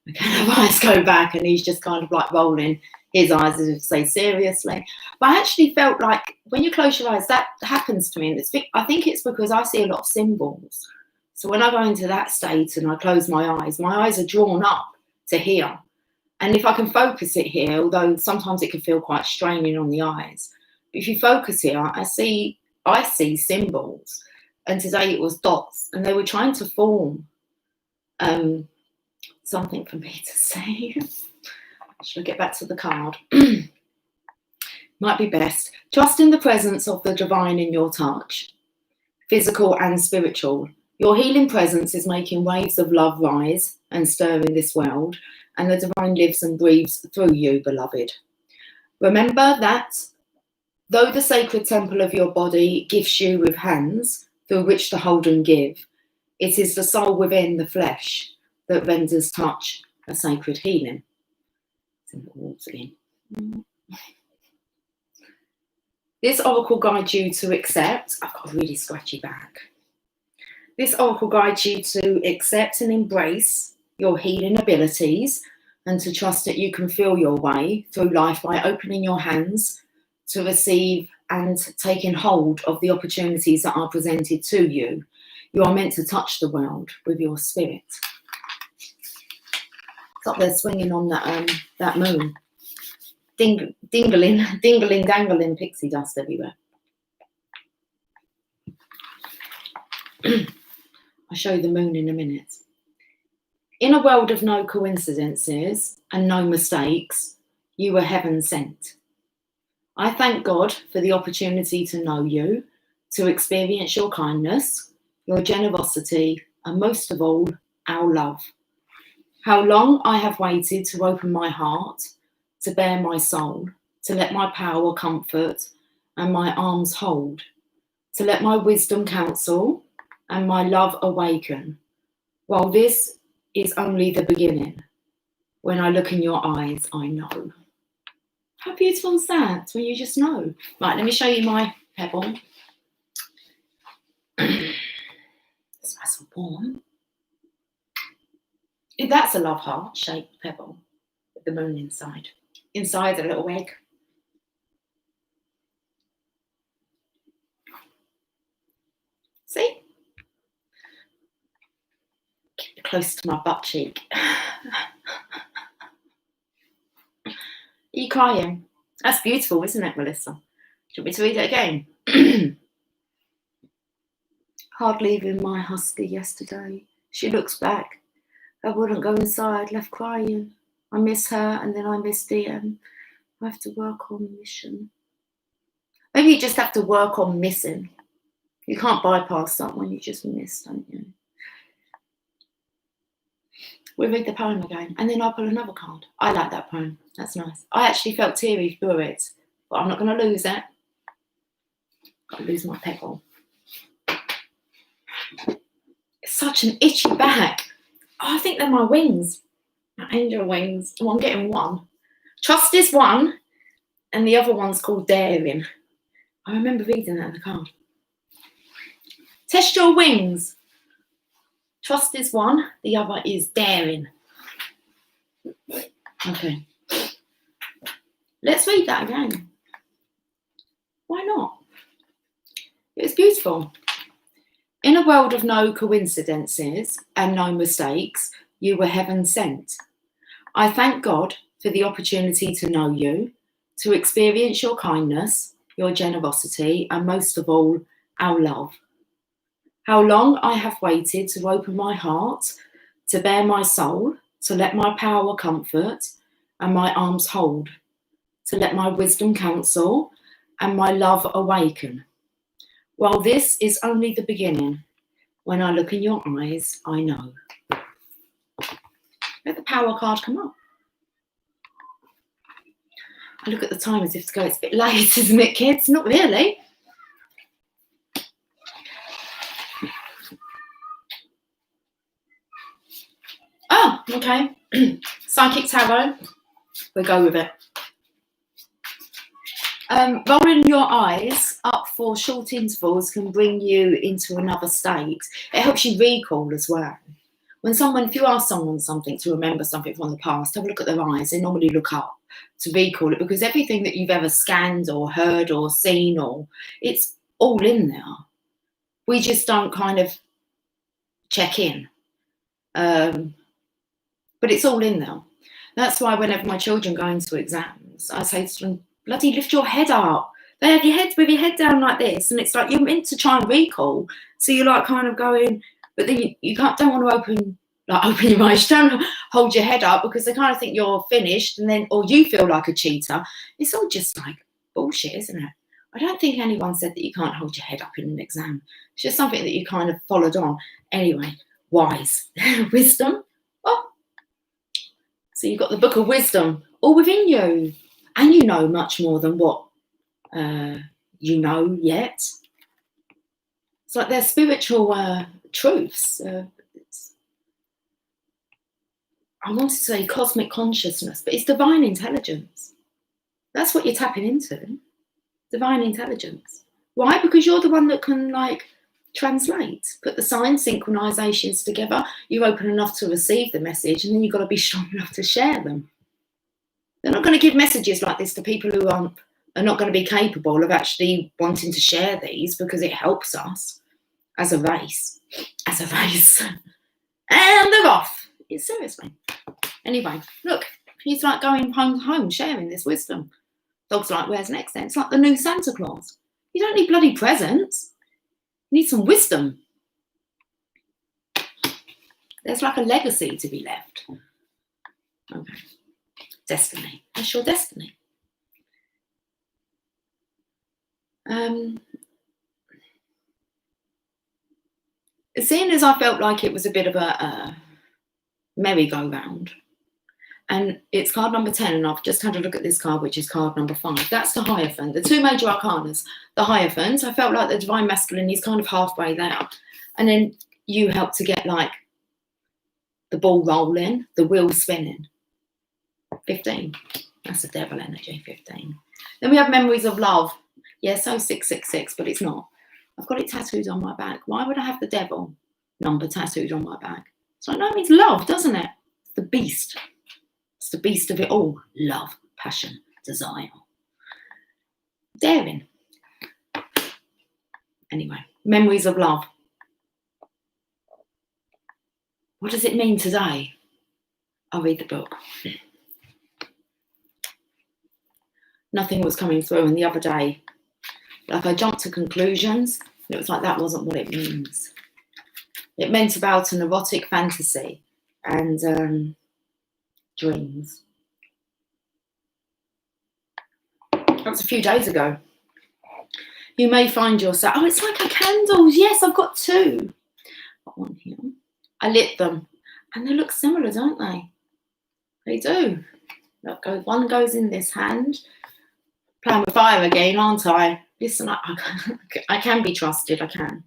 Okay, her eyes go back and he's just kind of like rolling his eyes as if to say seriously. But I actually felt like when you close your eyes, that happens to me. And I think it's because I see a lot of symbols. So when I go into that state and I close my eyes are drawn up to here. And if I can focus it here, although sometimes it can feel quite straining on the eyes, but if you focus here, I see symbols. And today it was dots, and they were trying to form something for me to say. Should I get back to the card? Might be best. Trust in the presence of the divine in your touch, physical and spiritual. Your healing presence is making waves of love rise and stir in this world, and the divine lives and breathes through you, beloved. Remember that though the sacred temple of your body gives you with hands through which to hold and give, it is the soul within the flesh that renders touch a sacred healing. It's in the walls again. This oracle guides you to accept. I've got a really scratchy back. This oracle guides you to accept and embrace your healing abilities and to trust that you can feel your way through life by opening your hands to receive and taking hold of the opportunities that are presented to you. You are meant to touch the world with your spirit. It's up there swinging on that moon. Dingling, dangling pixie dust everywhere. I'll show you the moon in a minute. In a world of no coincidences and no mistakes, you were heaven sent. I thank God for the opportunity to know you, to experience your kindness, your generosity, and most of all, our love. How long I have waited to open my heart, to bare my soul, to let my power comfort and my arms hold, to let my wisdom counsel and my love awaken. While this is only the beginning, when I look in your eyes, I know. How beautiful is that, when you just know? Right, let me show you my pebble. It's nice and warm. That's a love heart-shaped pebble with the moon inside. Inside a little egg. See? Keep it close to my butt cheek. Are you crying? That's beautiful, isn't it, Melissa? Do you want me to read it again? Hard leaving my husky yesterday. She looks back. I wouldn't go inside, left crying. I miss her and then I miss DM. I have to work on mission. Maybe you just have to work on missing. You can't bypass someone you just miss, don't you? We'll read the poem again and then I'll pull another card. I like that poem. That's nice. I actually felt teary through it, but I'm not going to lose it. Got to lose my pebble. It's such an itchy back. Oh, I think they're my wings. My angel wings. Oh, I'm getting one. Trust is one, and the other one's called daring. I remember reading that in the card. Test your wings. Trust is one, the other is daring. Okay. Let's read that again. Why not? It was beautiful. In a world of no coincidences and no mistakes, you were heaven sent. I thank God for the opportunity to know you, to experience your kindness, your generosity, and most of all, our love. How long I have waited to open my heart, to bare my soul, to let my power comfort and my arms hold, to let my wisdom counsel and my love awaken. While this is only the beginning, when I look in your eyes, I know. Let the power card come up. I look at the time as if to go, it's a bit late, isn't it, kids? Not really. Okay. Psychic tarot. We'll go with it. Rolling your eyes up for short intervals can bring you into another state. It helps you recall as well. If you ask someone something to remember something from the past, have a look at their eyes. They normally look up to recall it, because everything that you've ever scanned or heard or seen, it's all in there. We just don't kind of check in. But it's all in there. That's why whenever my children go into exams, I say to them, bloody lift your head up. They have with your head down like this, and it's like you're meant to try and recall. So you're like kind of going, but then you don't want to open your eyes. Don't hold your head up, because they kind of think you're finished, and then, or you feel like a cheater. It's all just like bullshit, isn't it? I don't think anyone said that you can't hold your head up in an exam. It's just something that you kind of followed on. Anyway, wise. Wisdom. Oh. So you've got the book of wisdom all within you. And you know much more than what you know yet. It's like they're spiritual truths. I wanted to say cosmic consciousness, but it's divine intelligence. That's what you're tapping into. Divine intelligence. Why? Because you're the one that can translate, put the signs, synchronizations together. You're open enough to receive the message, and then you've got to be strong enough to share them. They're not going to give messages like this to people who are not going to be capable of actually wanting to share these, because it helps us as a race. And they're off. Seriously. Anyway, look, he's like going home, sharing this wisdom. Dog's like, where's next then? It's like the new Santa Claus. You don't need bloody presents. You need some wisdom. There's like a legacy to be left. Okay. Destiny. That's your destiny. Seeing as I felt like it was a bit of a merry-go-round, and it's card number 10, and I've just had a look at this card, which is card number 5. That's the Hierophant. The two major arcanas. The Hierophant, I felt like the Divine Masculine is kind of halfway there. And then you help to get the ball rolling, the wheel spinning. 15. That's the devil energy, 15. Then we have Memories of Love. Yeah, so 666, but it's not. I've got it tattooed on my back. Why would I have the devil number tattooed on my back? So I know it means love, doesn't it? It's the beast. It's the beast of it all. Love, passion, desire. Daring. Anyway, Memories of Love. What does it mean today? I'll read the book. Nothing was coming through, and the other day, I jumped to conclusions, and it was like that wasn't what it means. It meant about an erotic fantasy and dreams. That was a few days ago. You may find yourself, it's like a candle. Yes, I've got 2. Got one here. I lit them, and they look similar, don't they? They do. Look, one goes in this hand. Playing with fire again, aren't I? Listen, I can be trusted. I can.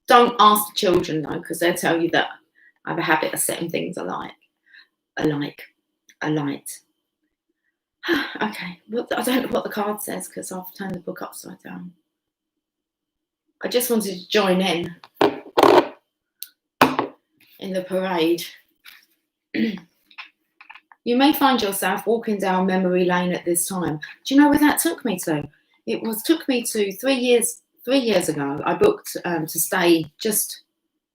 Don't ask the children though, because they'll tell you that I have a habit of setting things alight. Okay. Well, I don't know what the card says, because I've turned the book upside down. I just wanted to join in the parade. You may find yourself walking down memory lane at this time. Do you know where that took me to? Took me to 3 years ago. I booked to stay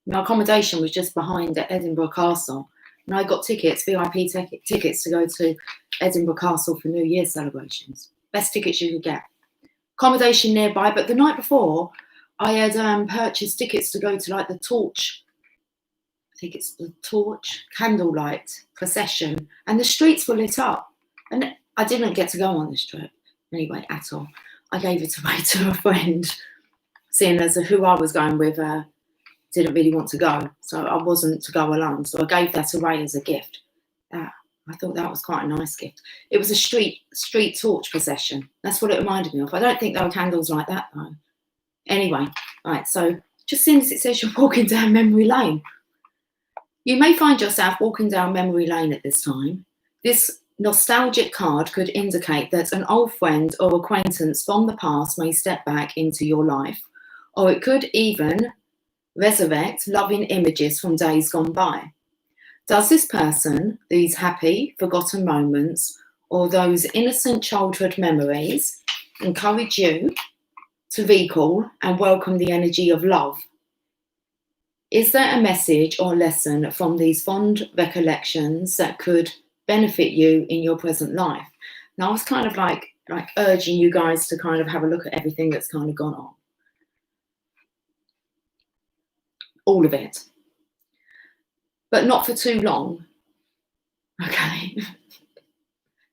my accommodation was just behind at Edinburgh Castle. And I got tickets, VIP tickets to go to Edinburgh Castle for New Year's celebrations. Best tickets you could get. Accommodation nearby, but the night before, I had purchased tickets to go to the torch. I think it's the torch candlelight procession, and the streets were lit up. And I didn't get to go on this trip anyway at all. I gave it away to a friend, seeing as who I was going with didn't really want to go, so I wasn't to go alone. So I gave that away as a gift. I thought that was quite a nice gift. It was a street torch procession. That's what it reminded me of. I don't think there were candles like that though. Anyway, right. So just seeing as it says you're walking down memory lane, You may find yourself walking down memory lane at this time. This nostalgic card could indicate that an old friend or acquaintance from the past may step back into your life, or it could even resurrect loving images from days gone by. Does this person, these happy, forgotten moments, or those innocent childhood memories encourage you to recall and welcome the energy of love? Is there a message or lesson from these fond recollections that could benefit you in your present life? Now, I was kind of like urging you guys to kind of have a look at everything that's kind of gone on. All of it. But not for too long. Okay.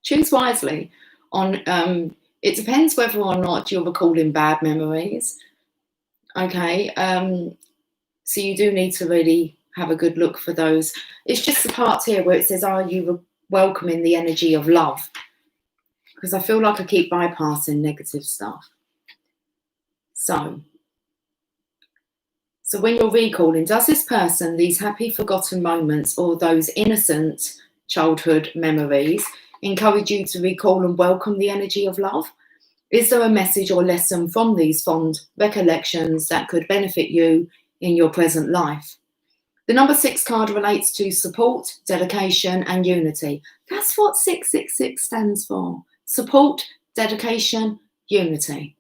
Choose wisely. It depends whether or not you're recalling bad memories. Okay. So you do need to really have a good look for those. It's just the part here where it says, are you welcoming the energy of love? Because I feel like I keep bypassing negative stuff. So when you're recalling, does this person, these happy forgotten moments or those innocent childhood memories encourage you to recall and welcome the energy of love? Is there a message or lesson from these fond recollections that could benefit you in your present life? The number 6 card relates to support, dedication, and unity. That's what 666 stands for. Support, dedication, unity.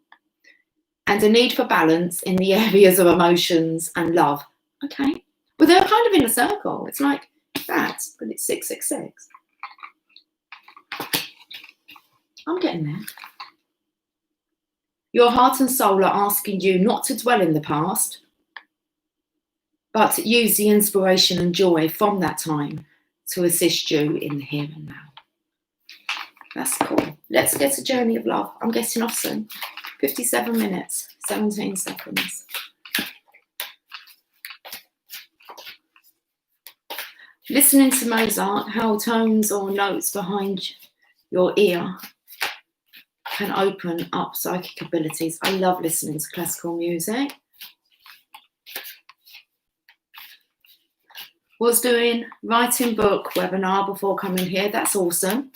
And a need for balance in the areas of emotions and love. Okay. But they're kind of in a circle. It's like that, but it's 666. I'm getting there. Your heart and soul are asking you not to dwell in the past, but use the inspiration and joy from that time to assist you in the here and now. That's cool. Let's get a journey of love. I'm getting off soon. 57 minutes, 17 seconds. Listening to Mozart, how tones or notes behind your ear can open up psychic abilities. I love listening to classical music. Was doing writing book webinar before coming here. That's awesome.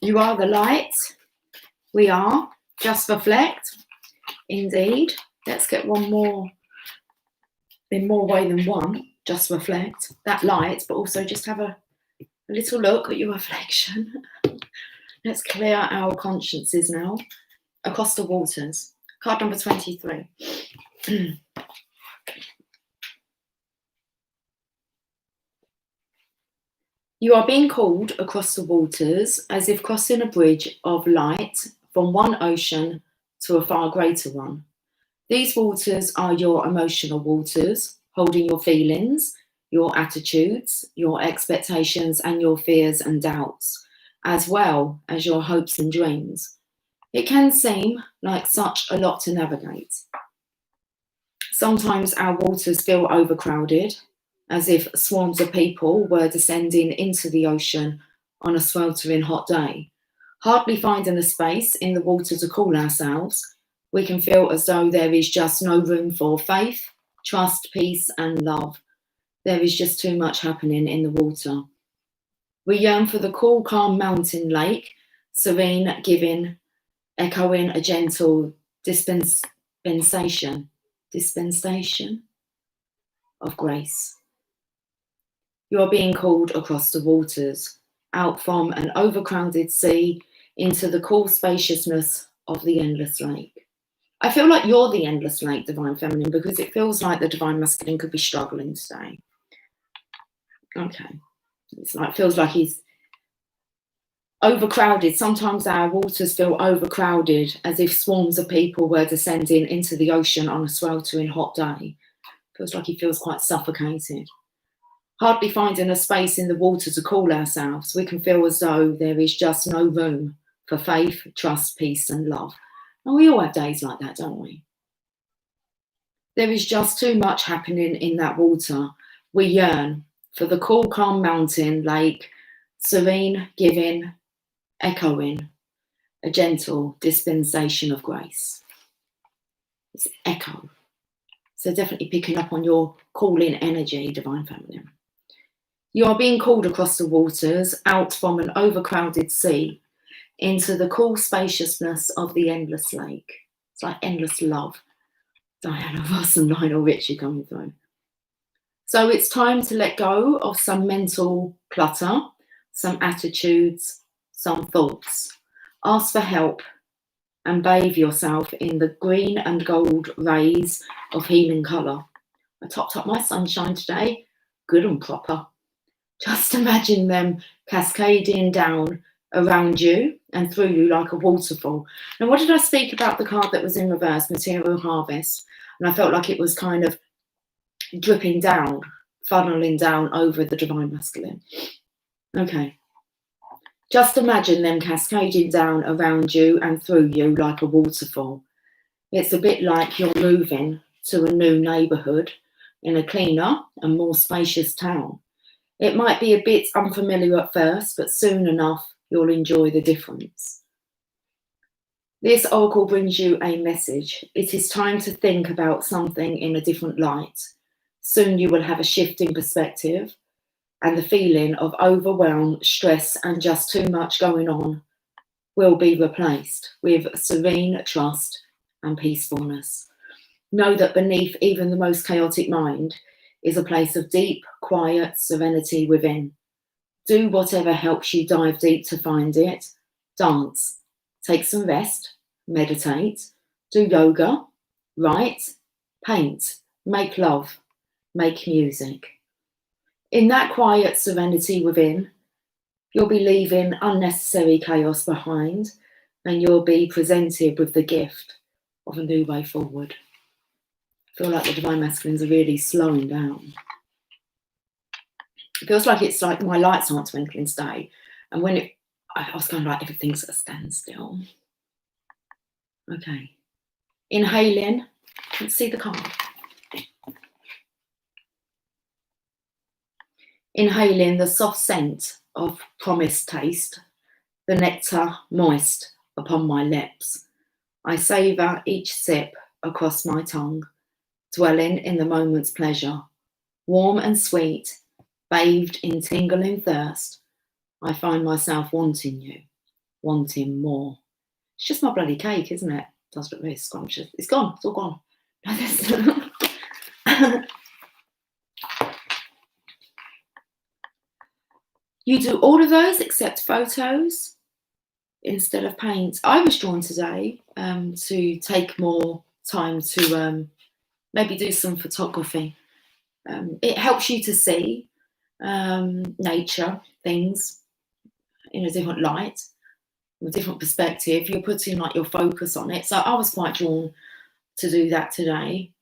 You are the light. We are. Just reflect. Indeed. Let's get one more in more way than one. Just reflect. That light, but also just have a little look at your reflection. Let's clear our consciences now. Across the waters. Card number 23. You are being called across the waters as if crossing a bridge of light from one ocean to a far greater one. These waters are your emotional waters, holding your feelings, your attitudes, your expectations, and your fears and doubts, as well as your hopes and dreams. It can seem like such a lot to navigate. Sometimes our waters feel overcrowded, as if swarms of people were descending into the ocean on a sweltering hot day. Hardly finding a space in the water to cool ourselves, we can feel as though there is just no room for faith, trust, peace, and love. There is just too much happening in the water. We yearn for the cool, calm mountain lake, serene, giving, echoing a gentle dispensation of grace. You are being called across the waters, out from an overcrowded sea into the cool spaciousness of the endless lake. I feel like you're the endless lake, Divine Feminine, because it feels like the Divine Masculine could be struggling today. Okay. Feels like he's overcrowded. Sometimes our waters feel overcrowded, as if swarms of people were descending into the ocean on a sweltering hot day. Feels like he feels quite suffocated. Hardly finding a space in the water to cool ourselves, we can feel as though there is just no room for faith, trust, peace, and love. And we all have days like that, don't we? There is just too much happening in that water. We yearn for the cool, calm mountain lake, serene, giving, echoing, a gentle dispensation of grace. It's echo. So definitely picking up on your calling energy, Divine Feminine. You are being called across the waters, out from an overcrowded sea, into the cool spaciousness of the endless lake. It's like endless love. Diana Ross and Lionel Richie coming through. So it's time to let go of some mental clutter, some attitudes, some thoughts. Ask for help and bathe yourself in the green and gold rays of healing colour. I topped up my sunshine today, good and proper. Just imagine them cascading down around you and through you like a waterfall. Now, what did I speak about the card that was in reverse, Material Harvest? And I felt like it was kind of dripping down, funneling down over the Divine Masculine. Okay. Just imagine them cascading down around you and through you like a waterfall. It's a bit like you're moving to a new neighbourhood in a cleaner and more spacious town. It might be a bit unfamiliar at first, but soon enough, you'll enjoy the difference. This oracle brings you a message. It is time to think about something in a different light. Soon you will have a shift in perspective, and the feeling of overwhelm, stress, and just too much going on will be replaced with serene trust and peacefulness. Know that beneath even the most chaotic mind is a place of deep, quiet serenity within. Do whatever helps you dive deep to find it. Dance, take some rest, meditate, do yoga, write, paint, make love, make music. In that quiet serenity within, you'll be leaving unnecessary chaos behind, and you'll be presented with the gift of a new way forward. I feel like the Divine Masculines are really slowing down. It feels like it's like my lights aren't twinkling today. And when I was kind of like, everything's at a standstill. Okay. Inhaling. Let's see the card. Inhaling the soft scent of promised taste, the nectar moist upon my lips. I savour each sip across my tongue, dwelling in the moment's pleasure. Warm and sweet, bathed in tingling thirst, I find myself wanting you, wanting more. It's just my bloody cake, isn't it? It does look very scrumptious. It's gone, it's all gone. You do all of those except photos instead of paint. I was drawn today to take more time to maybe do some photography. It helps you to see nature, things in a different light, with a different perspective. You're putting like your focus on it. So I was quite drawn to do that today.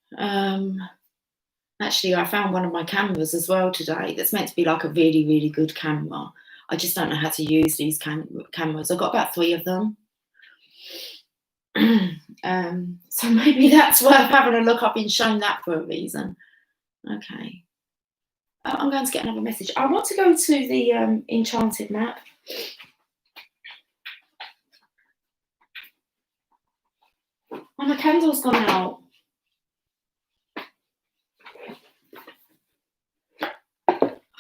Actually, I found one of my cameras as well today that's meant to be like a really, really good camera. I just don't know how to use these cameras. I've got about 3 of them. So maybe that's worth having a look. I've been shown that for a reason. Okay. I'm going to get another message. I want to go to the enchanted map. Oh, my candle's gone out.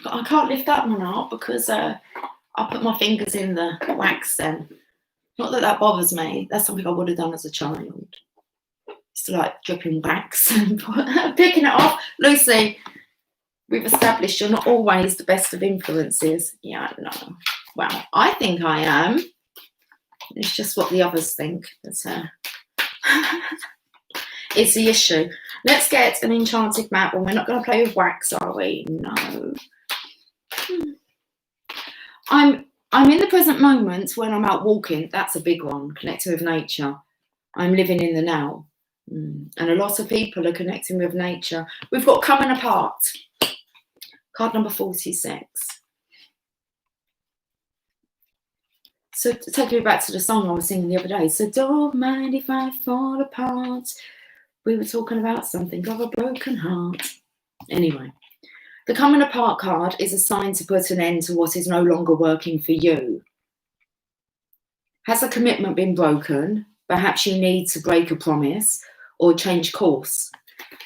I can't lift that one up because I put my fingers in the wax then. Not that that bothers me. That's something I would have done as a child. It's like dripping wax and picking it off. Lucy, we've established you're not always the best of influences. Yeah, no. Well, I think I am. It's just what the others think. But, it's the issue. Let's get an enchanted map. Well, we're not going to play with wax, are we? No. I'm in the present moment when I'm out walking. That's a big one. Connecting with nature. I'm living in the now. And a lot of people are connecting with nature. We've got coming apart. Card number 46. So take me back to the song I was singing the other day. So don't mind if I fall apart. We were talking about something of a broken heart. Anyway. The coming apart card is a sign to put an end to what is no longer working for you. Has a commitment been broken? Perhaps you need to break a promise or change course.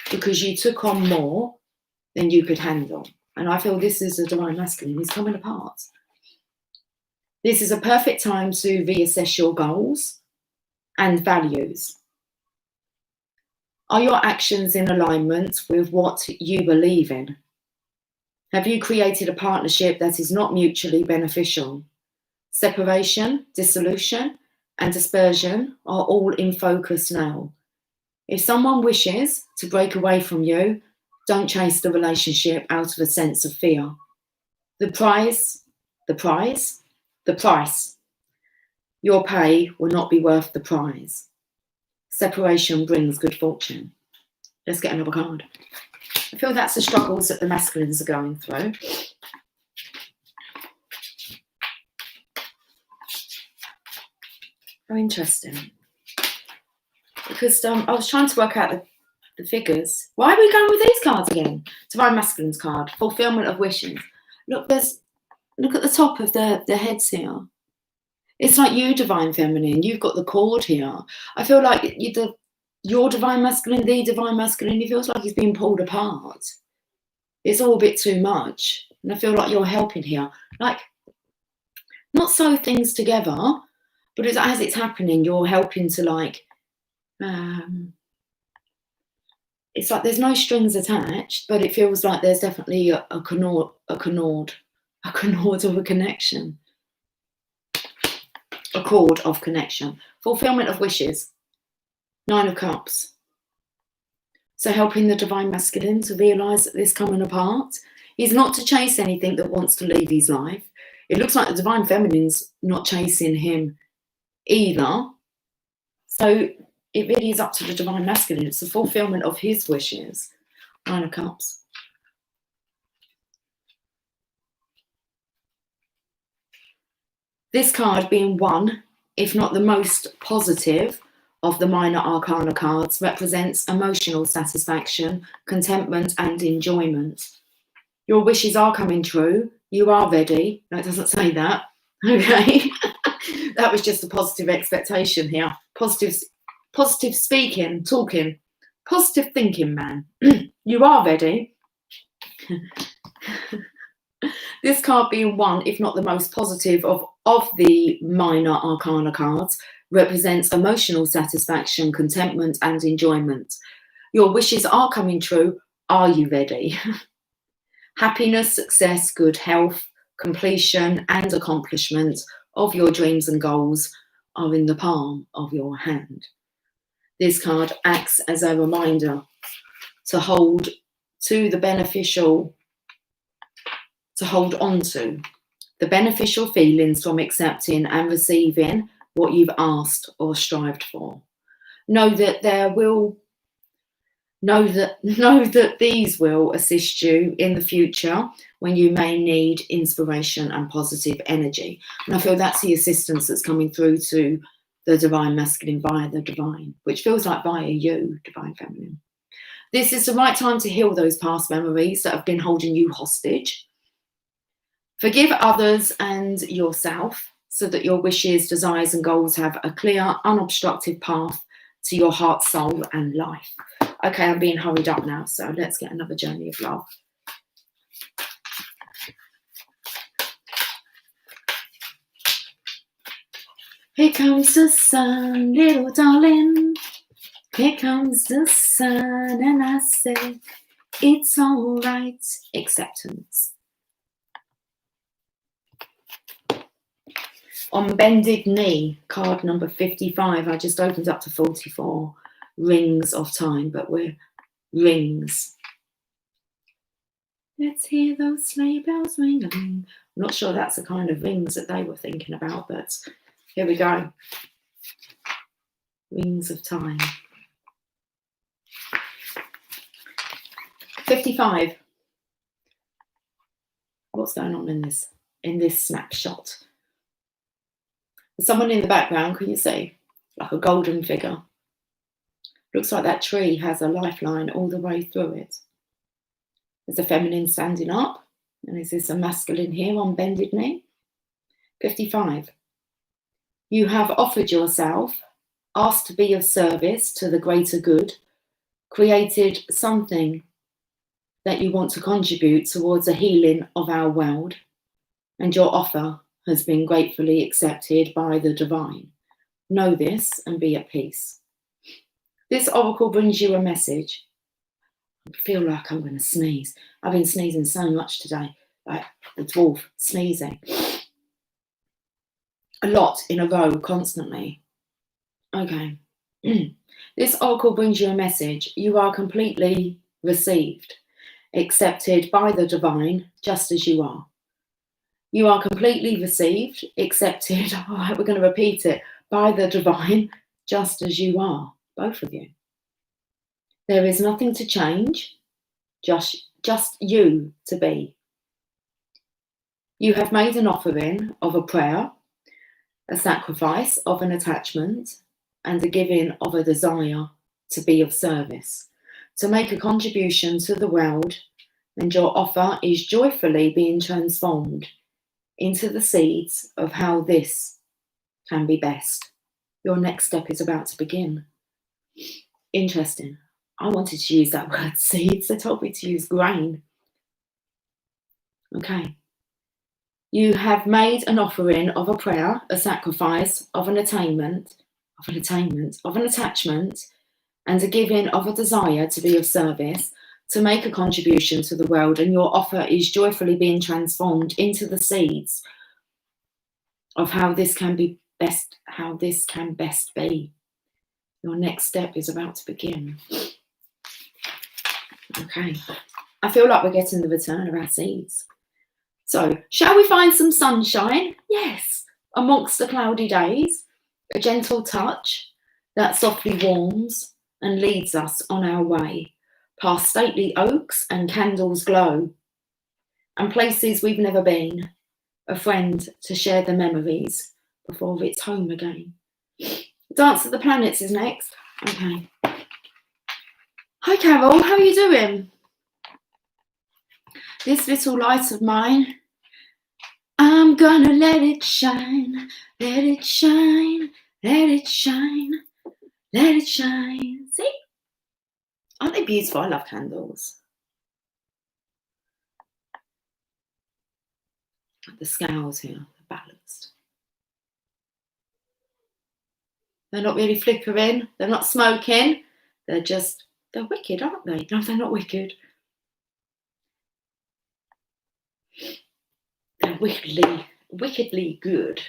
because you took on more than you could handle. And I feel this is a divine masculine. It's coming apart. This is a perfect time to reassess your goals and values. Are your actions in alignment with what you believe in? Have you created a partnership that is not mutually beneficial? Separation, dissolution, and dispersion are all in focus now. If someone wishes to break away from you, don't chase the relationship out of a sense of fear. The price your pay will not be worth the prize. Separation brings good fortune. Let's get another card. I feel that's the struggles that the masculines are going through. Very interesting. Because I was trying to work out the figures. Why are we going with these cards again? Divine Masculine's card, fulfillment of wishes. Look at the top of the heads here. It's like you, Divine Feminine. You've got the cord here. I feel like your Divine Masculine, the Divine Masculine, it feels like he's being pulled apart. It's all a bit too much. And I feel like you're helping here. Like, not sew things together, but as it's happening, you're helping to like, it's like there's no strings attached, but it feels like there's definitely a cord of a connection. A cord of connection. Fulfillment of wishes. 9 of Cups. So helping the Divine Masculine to realise that this coming apart. He's not to chase anything that wants to leave his life. It looks like the Divine Feminine's not chasing him either. So it really is up to the Divine Masculine. It's the fulfillment of his wishes. 9 of Cups. This card being one, if not the most positive of the minor arcana cards, represents emotional satisfaction, contentment, and enjoyment. Your wishes are coming true. You are ready. No, it doesn't say that. Okay. That was just a positive expectation here. Positive speaking, talking, positive thinking, man. You are ready. This card being one, if not the most positive of the minor arcana cards, represents emotional satisfaction, contentment, and enjoyment. Your wishes are coming true. Are you ready? Happiness, success, good health, completion, and accomplishment of your dreams and goals are in the palm of your hand. This card acts as a reminder to hold on to the beneficial feelings from accepting and receiving what you've asked or strived for. Know that these will assist you in the future when you may need inspiration and positive energy. And I feel that's the assistance that's coming through to the Divine Masculine via the Divine, which feels like via you, Divine Feminine. This is the right time to heal those past memories that have been holding you hostage. Forgive others and yourself so that your wishes, desires, and goals have a clear, unobstructed path to your heart, soul, and life. Okay, I'm being hurried up now, so let's get another journey of love. Here comes the sun, little darling. Here comes the sun, and I say, it's all right. Acceptance. On bended knee, card number 55. I just opened up to 44. Rings of time, but we're rings. Let's hear those sleigh bells ring. I'm not sure that's the kind of rings that they were thinking about, but here we go. Rings of time. 55. What's going on in this snapshot? There's someone in the background, can you see? Like a golden figure. Looks like that tree has a lifeline all the way through it. There's a feminine standing up. And is this a masculine here on bended knee? 55. You have offered yourself, asked to be of service to the greater good, created something that you want to contribute towards a healing of our world, and your offer has been gratefully accepted by the divine. Know this and be at peace. This oracle brings you a message. I feel like I'm going to sneeze. I've been sneezing so much today, like the dwarf sneezing. A lot in a row, constantly. Okay. This oracle brings you a message. You are completely received, accepted by the divine, just as you are. You are completely received, accepted, all right, we're going to repeat it, by the divine, just as you are, both of you. There is nothing to change, just you to be. You have made an offering of a prayer, a sacrifice of an attachment, and a giving of a desire to be of service, to make a contribution to the world, and your offer is joyfully being transformed into the seeds of how this can be best. Your next step is about to begin. Interesting. I wanted to use that word seeds. They told me to use grain. Okay. You have made an offering of a prayer, a sacrifice of an attachment, and a giving of a desire to be of service, to make a contribution to the world, and your offer is joyfully being transformed into the seeds of how this can be best, how this can best be. Your next step is about to begin. Okay. I feel like we're getting the return of our seeds. So, shall we find some sunshine? Yes. Amongst the cloudy days, a gentle touch that softly warms and leads us on our way, past stately oaks and candles glow, and places we've never been, a friend to share the memories before it's home again. Dance of the Planets is next. Okay. Hi Carol, how are you doing? This little light of mine, I'm gonna let it shine, let it shine, let it shine, let it shine. See? Aren't they beautiful? I love candles. The scales here are balanced. They're not really flickering, they're not smoking, they're wicked, aren't they? No, they're not wicked. They're wickedly good.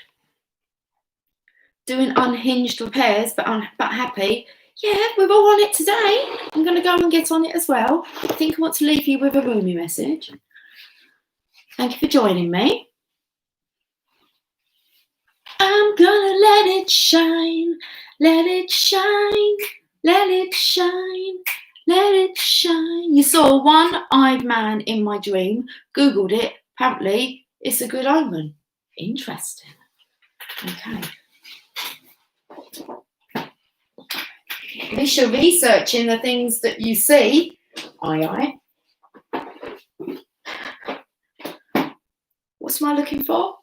Doing unhinged repairs, but happy. Yeah, we're all on it today. I'm going to go and get on it as well. I think I want to leave you with a Rumi message. Thank you for joining me. I'm gonna let it shine, let it shine, let it shine, let it shine. You saw a one-eyed man in my dream, Googled it, apparently it's a good omen. Interesting. Okay. At least you're researching the things that you see. Aye. What's am I looking for?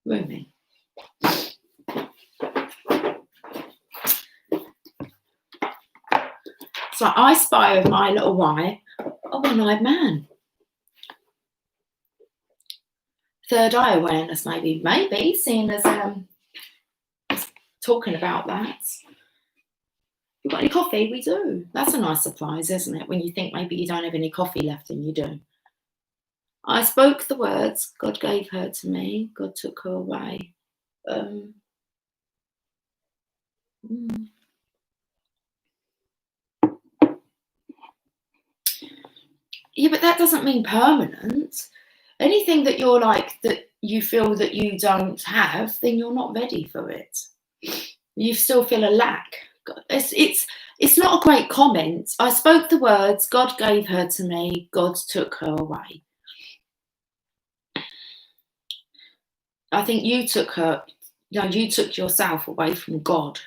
Rumi. So I spy with my little eye a one-eyed man. Third eye awareness, maybe, seeing as talking about that. You got any coffee? We do. That's a nice surprise, isn't it? When you think maybe you don't have any coffee left and you do. I spoke the words, God gave her to me, God took her away. Yeah, but that doesn't mean permanent. Anything that you're like, that you feel that you don't have, then you're not ready for it. You still feel a lack. It's not a great comment. I spoke the words, God gave her to me, God took her away. I think you took yourself away from God.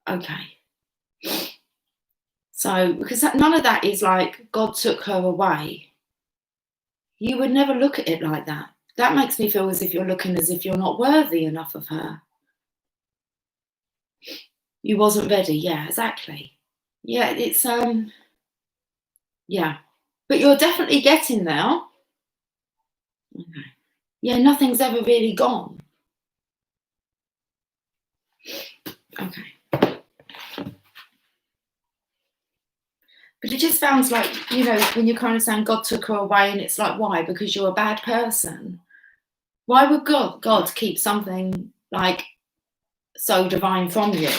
Okay. So, because none of that is like God took her away. You would never look at it like that. That makes me feel as if you're looking as if you're not worthy enough of her. You wasn't ready. Yeah, exactly. Yeah, it's yeah, but you're definitely getting there. Okay. Yeah, nothing's ever really gone. Okay. But it just sounds like, when you're kind of saying God took her away, and it's like, why? Because you're a bad person. Why would God keep something like so divine from you?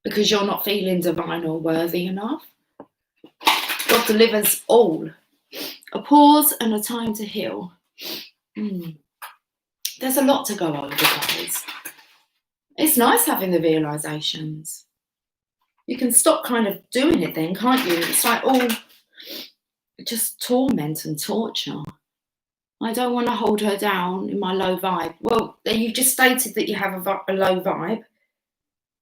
Because you're not feeling divine or worthy enough. God delivers all. A pause and a time to heal. There's a lot to go over, guys. It's nice having the realizations. You can stop kind of doing it then, can't you? It's like all just torment and torture. I don't want to hold her down in my low vibe. Well, you've just stated that you have a low vibe,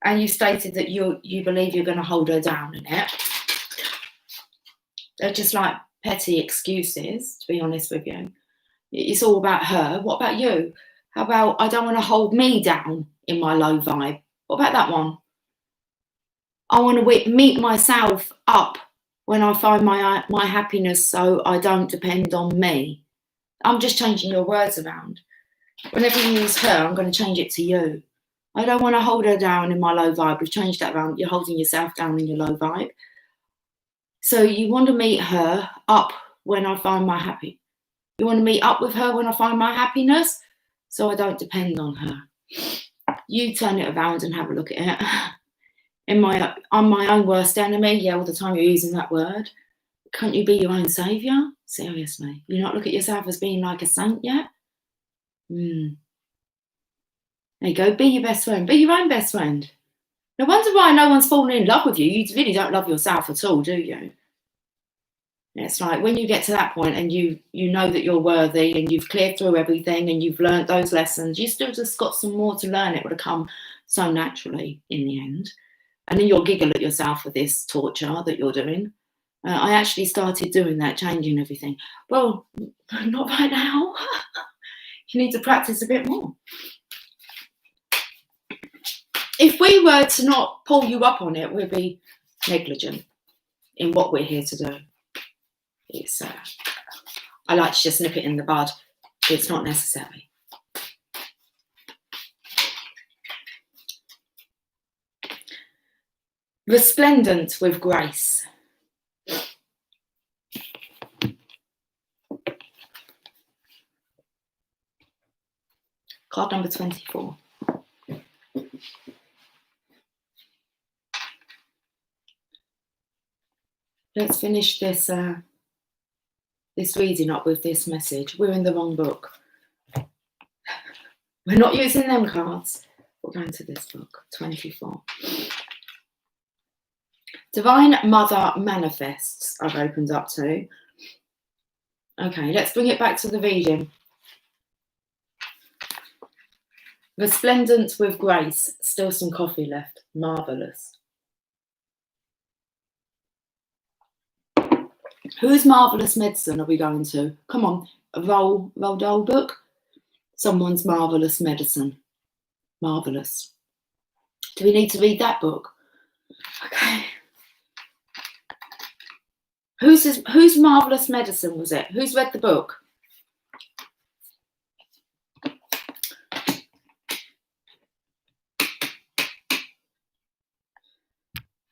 and you stated that you believe you're going to hold her down in it. They're just like petty excuses, to be honest with you. It's all about her. What about you? How about I don't want to hold me down in my low vibe? What about that one? I want to meet myself up when I find my happiness, so I don't depend on me. I'm just changing your words around. Whenever you use her, I'm going to change it to you. I don't want to hold her down in my low vibe. We've changed that around. You're holding yourself down in your low vibe. So you want to meet her up when I find my happy. You want to meet up with her when I find my happiness, so I don't depend on her. You turn it around and have a look at it. I'm my own worst enemy. Yeah, all the time you're using that word. Can't you be your own saviour? Seriously. You not look at yourself as being like a saint yet? There you go. Be your best friend. Be your own best friend. No wonder why no one's fallen in love with you. You really don't love yourself at all, do you? It's like when you get to that point and you know that you're worthy and you've cleared through everything and you've learned those lessons, you still just got some more to learn. It would have come so naturally in the end. And then you'll giggle at yourself for this torture that you're doing. I actually started doing that, changing everything. Well, not right now. You need to practice a bit more. If we were to not pull you up on it, we'd be negligent in what we're here to do. It's, I like to just nip it in the bud. It's not necessary. Resplendent with grace. Card number 24. Let's finish this this reading up with this message. We're in the wrong book. We're not using them cards. We're going to this book, 24. Divine Mother Manifests, I've opened up to. Okay, let's bring it back to the reading. Resplendent with grace. Still some coffee left. Marvellous. Whose marvellous medicine are we going to? Come on, a Roald Dahl book? Someone's marvellous medicine. Marvellous. Do we need to read that book? Okay. Whose marvellous medicine was it? Who's read the book? I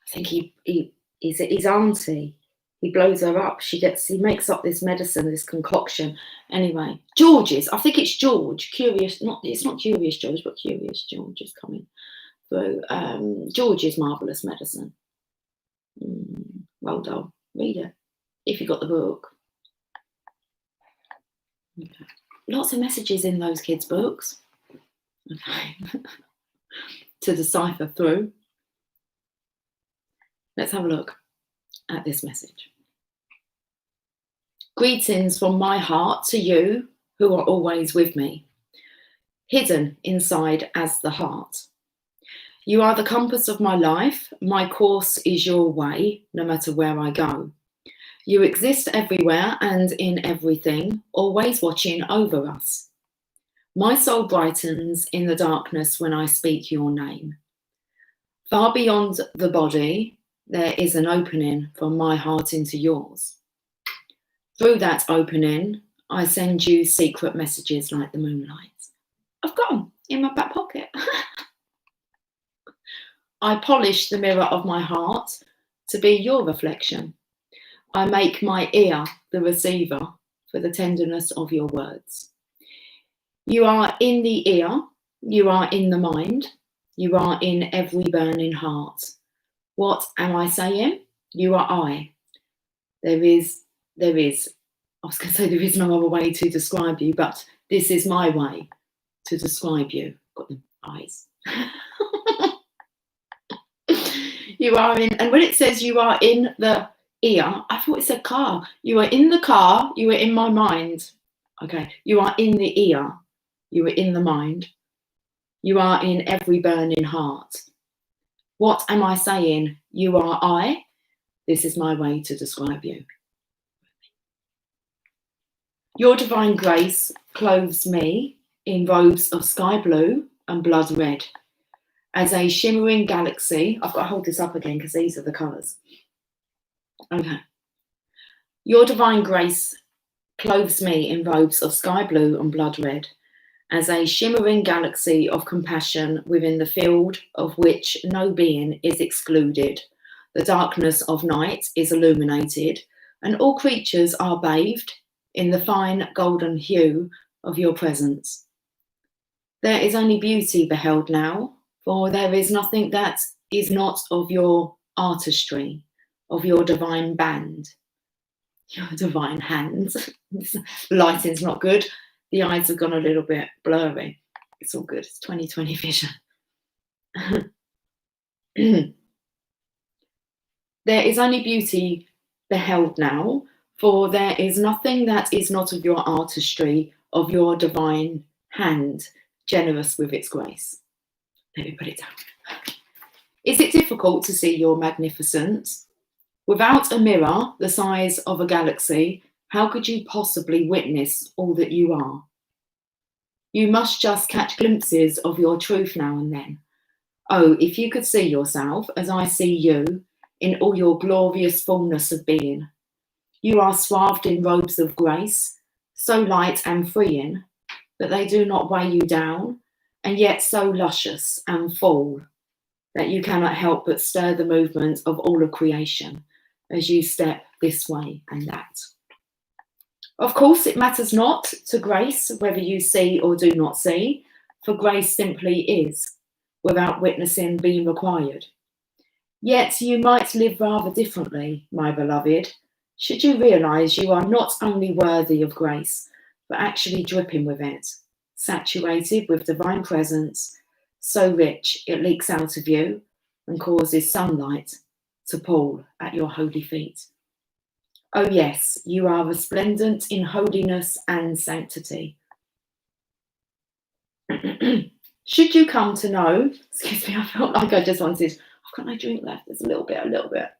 think he's his auntie. He blows her up. He makes up this medicine, this concoction. Anyway, I think it's George. It's not Curious George, but Curious George is coming through. George's marvellous medicine. Well done. Read it if you got the book. Okay. Lots of messages in those kids' books. Okay. To decipher through. Let's have a look at this message. Greetings from my heart to you who are always with me, hidden inside as the heart. You are the compass of my life. My course is your way, no matter where I go. You exist everywhere and in everything, always watching over us. My soul brightens in the darkness when I speak your name. Far beyond the body, there is an opening from my heart into yours. Through that opening, I send you secret messages like the moonlight. I've got them in my back pocket. I polish the mirror of my heart to be your reflection. I make my ear the receiver for the tenderness of your words. You are in the ear, you are in the mind, you are in every burning heart. What am I saying? You are I. There is, I was going to say there is no other way to describe you, but this is my way to describe you. Got the eyes. You are in, and when it says you are in the ear, I thought it said car. You are in the car, you are in my mind. Okay, you are in the ear, you are in the mind. You are in every burning heart. What am I saying? You are I. This is my way to describe you. Your divine grace clothes me in robes of sky blue and blood red. As a shimmering galaxy, I've got to hold this up again because these are the colours. Okay. Your divine grace clothes me in robes of sky blue and blood red, as a shimmering galaxy of compassion within the field of which no being is excluded. The darkness of night is illuminated, and all creatures are bathed in the fine golden hue of your presence. There is only beauty beheld now, for there is nothing that is not of your artistry, of your divine band, your divine hands. The lighting's not good. The eyes have gone a little bit blurry. It's all good. It's 20/20 vision. There is only beauty beheld now, for there is nothing that is not of your artistry, of your divine hand, generous with its grace. Let me put it down. Is it difficult to see your magnificence? Without a mirror the size of a galaxy, how could you possibly witness all that you are? You must just catch glimpses of your truth now and then. Oh, if you could see yourself as I see you, in all your glorious fullness of being. You are swathed in robes of grace, so light and freeing that they do not weigh you down, and yet so luscious and full that you cannot help but stir the movement of all of creation as you step this way and that. Of course, it matters not to grace whether you see or do not see, for grace simply is, without witnessing being required. Yet you might live rather differently, my beloved, should you realise you are not only worthy of grace, but actually dripping with it, saturated with divine presence, so rich it leaks out of you and causes sunlight to fall at your holy feet. Oh yes, you are resplendent in holiness and sanctity. Should you come to know, excuse me, I felt like I just wanted, I've got no drink left, there's a little bit.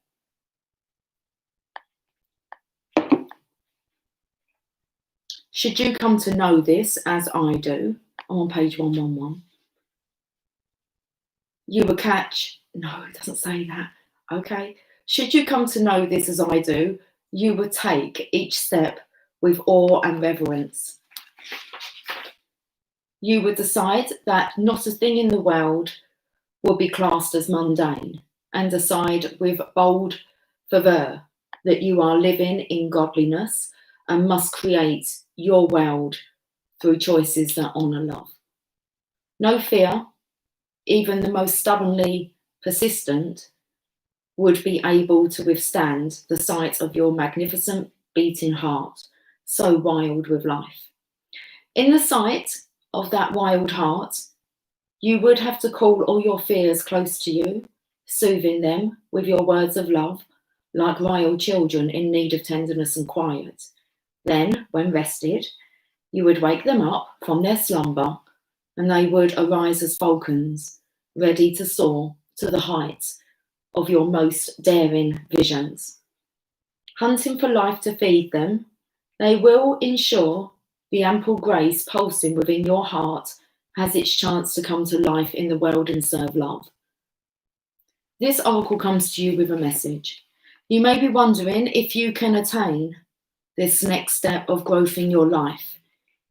Should you come to know this as I do, I'm on page 111, you will catch, no, it doesn't say that, okay. Should you come to know this as I do, you will take each step with awe and reverence. You would decide that not a thing in the world will be classed as mundane, and decide with bold fervour that you are living in godliness and must create your world through choices that honour love. No fear, even the most stubbornly persistent, would be able to withstand the sight of your magnificent beating heart, so wild with life. In the sight of that wild heart, you would have to call all your fears close to you, soothing them with your words of love, like royal children in need of tenderness and quiet. Then, when rested, you would wake them up from their slumber, and they would arise as falcons, ready to soar to the heights of your most daring visions. Hunting for life to feed them, they will ensure the ample grace pulsing within your heart has its chance to come to life in the world and serve love. This oracle comes to you with a message. You may be wondering if you can attain this next step of growth in your life.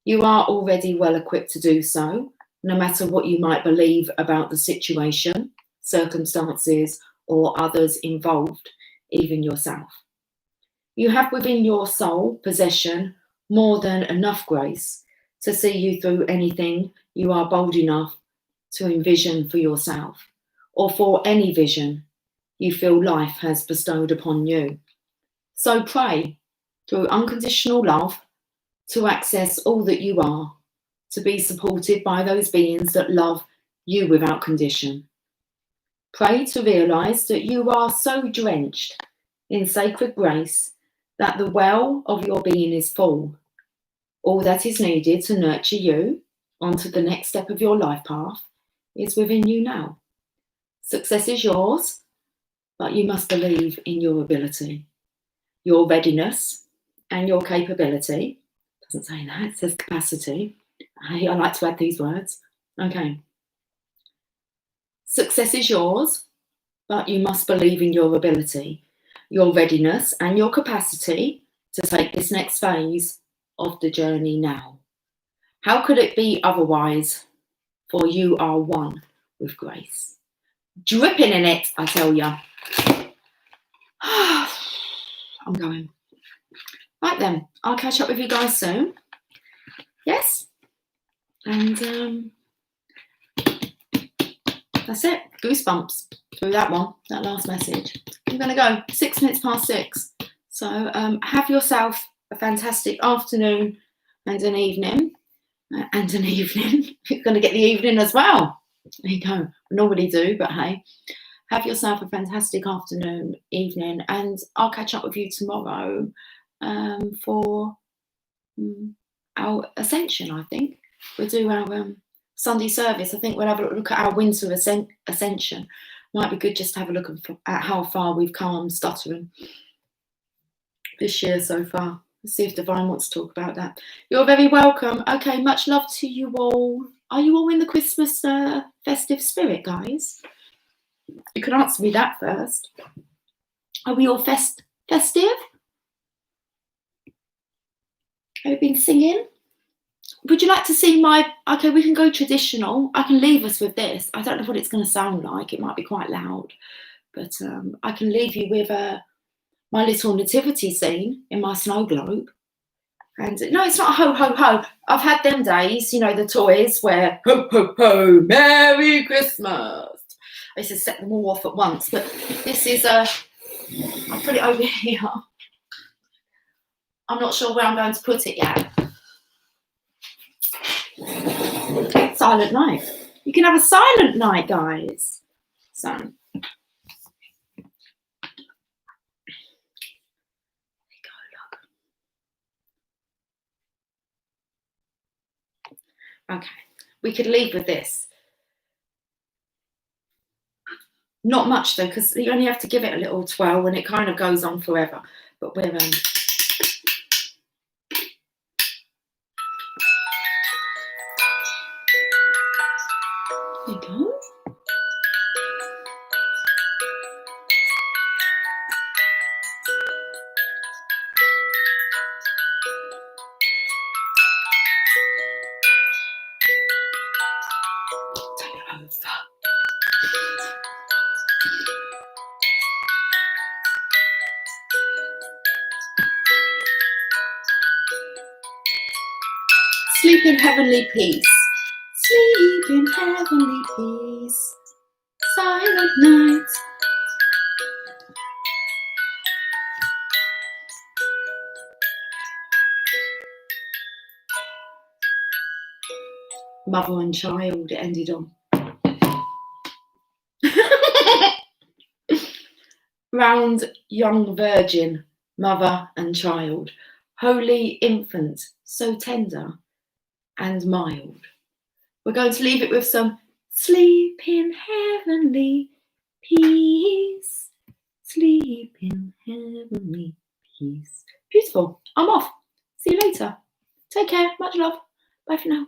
You are already well equipped to do so, no matter what you might believe about the situation, circumstances, or others involved, even yourself. You have within your soul possession more than enough grace to see you through anything you are bold enough to envision for yourself, or for any vision you feel life has bestowed upon you. So pray through unconditional love to access all that you are, to be supported by those beings that love you without condition. Pray to realise that you are so drenched in sacred grace that the well of your being is full. All that is needed to nurture you onto the next step of your life path is within you now. Success is yours, but you must believe in your ability, your readiness, and your capability. It doesn't say that, it says capacity. I like to add these words. Okay. Success is yours, but you must believe in your ability, your readiness, and your capacity to take this next phase of the journey now. How could it be otherwise? For you are one with grace. Dripping in it, I tell you. I'm going. Right then, I'll catch up with you guys soon. Yes? And that's it. Goosebumps through that one, that last message. I'm going to go 6 minutes past 6. So have yourself a fantastic afternoon and an evening. You're going to get the evening as well. There you go. I normally do, but hey. Have yourself a fantastic afternoon, evening, and I'll catch up with you tomorrow for our Ascension, I think. We'll do our Sunday service. I think we'll have a look at our winter Ascension. Might be good just to have a look at how far we've come stuttering this year so far. Let's see if Divine wants to talk about that. You're very welcome. Okay, much love to you all. Are you all in the Christmas festive spirit, guys? You can answer me that first. Are we all festive? Have you been singing? Would you like to see my... Okay, we can go traditional. I can leave us with this. I don't know what it's going to sound like. It might be quite loud. But I can leave you with my little nativity scene in my snow globe. And no, it's not ho, ho, ho. I've had them days, you know, the toys where ho, ho, ho, Merry Christmas. I used to set them all off at once, but this is I'll put it over here. I'm not sure where I'm going to put it yet. Silent night. You can have a silent night, guys. So there you go, look. Okay, we could leave with this. Not much though, because you only have to give it a little twirl and it kind of goes on forever. But we're there you go. Turn it over. Sleep in heavenly peace. Sleep in heavenly peace. Silent night. Mother and child, it ended on. Round young virgin, mother and child, holy infant, so tender and mild. We're going to leave it with some sleep in heavenly peace. Sleep in heavenly peace. Beautiful. I'm off. See you later. Take care. Much love. Bye for now.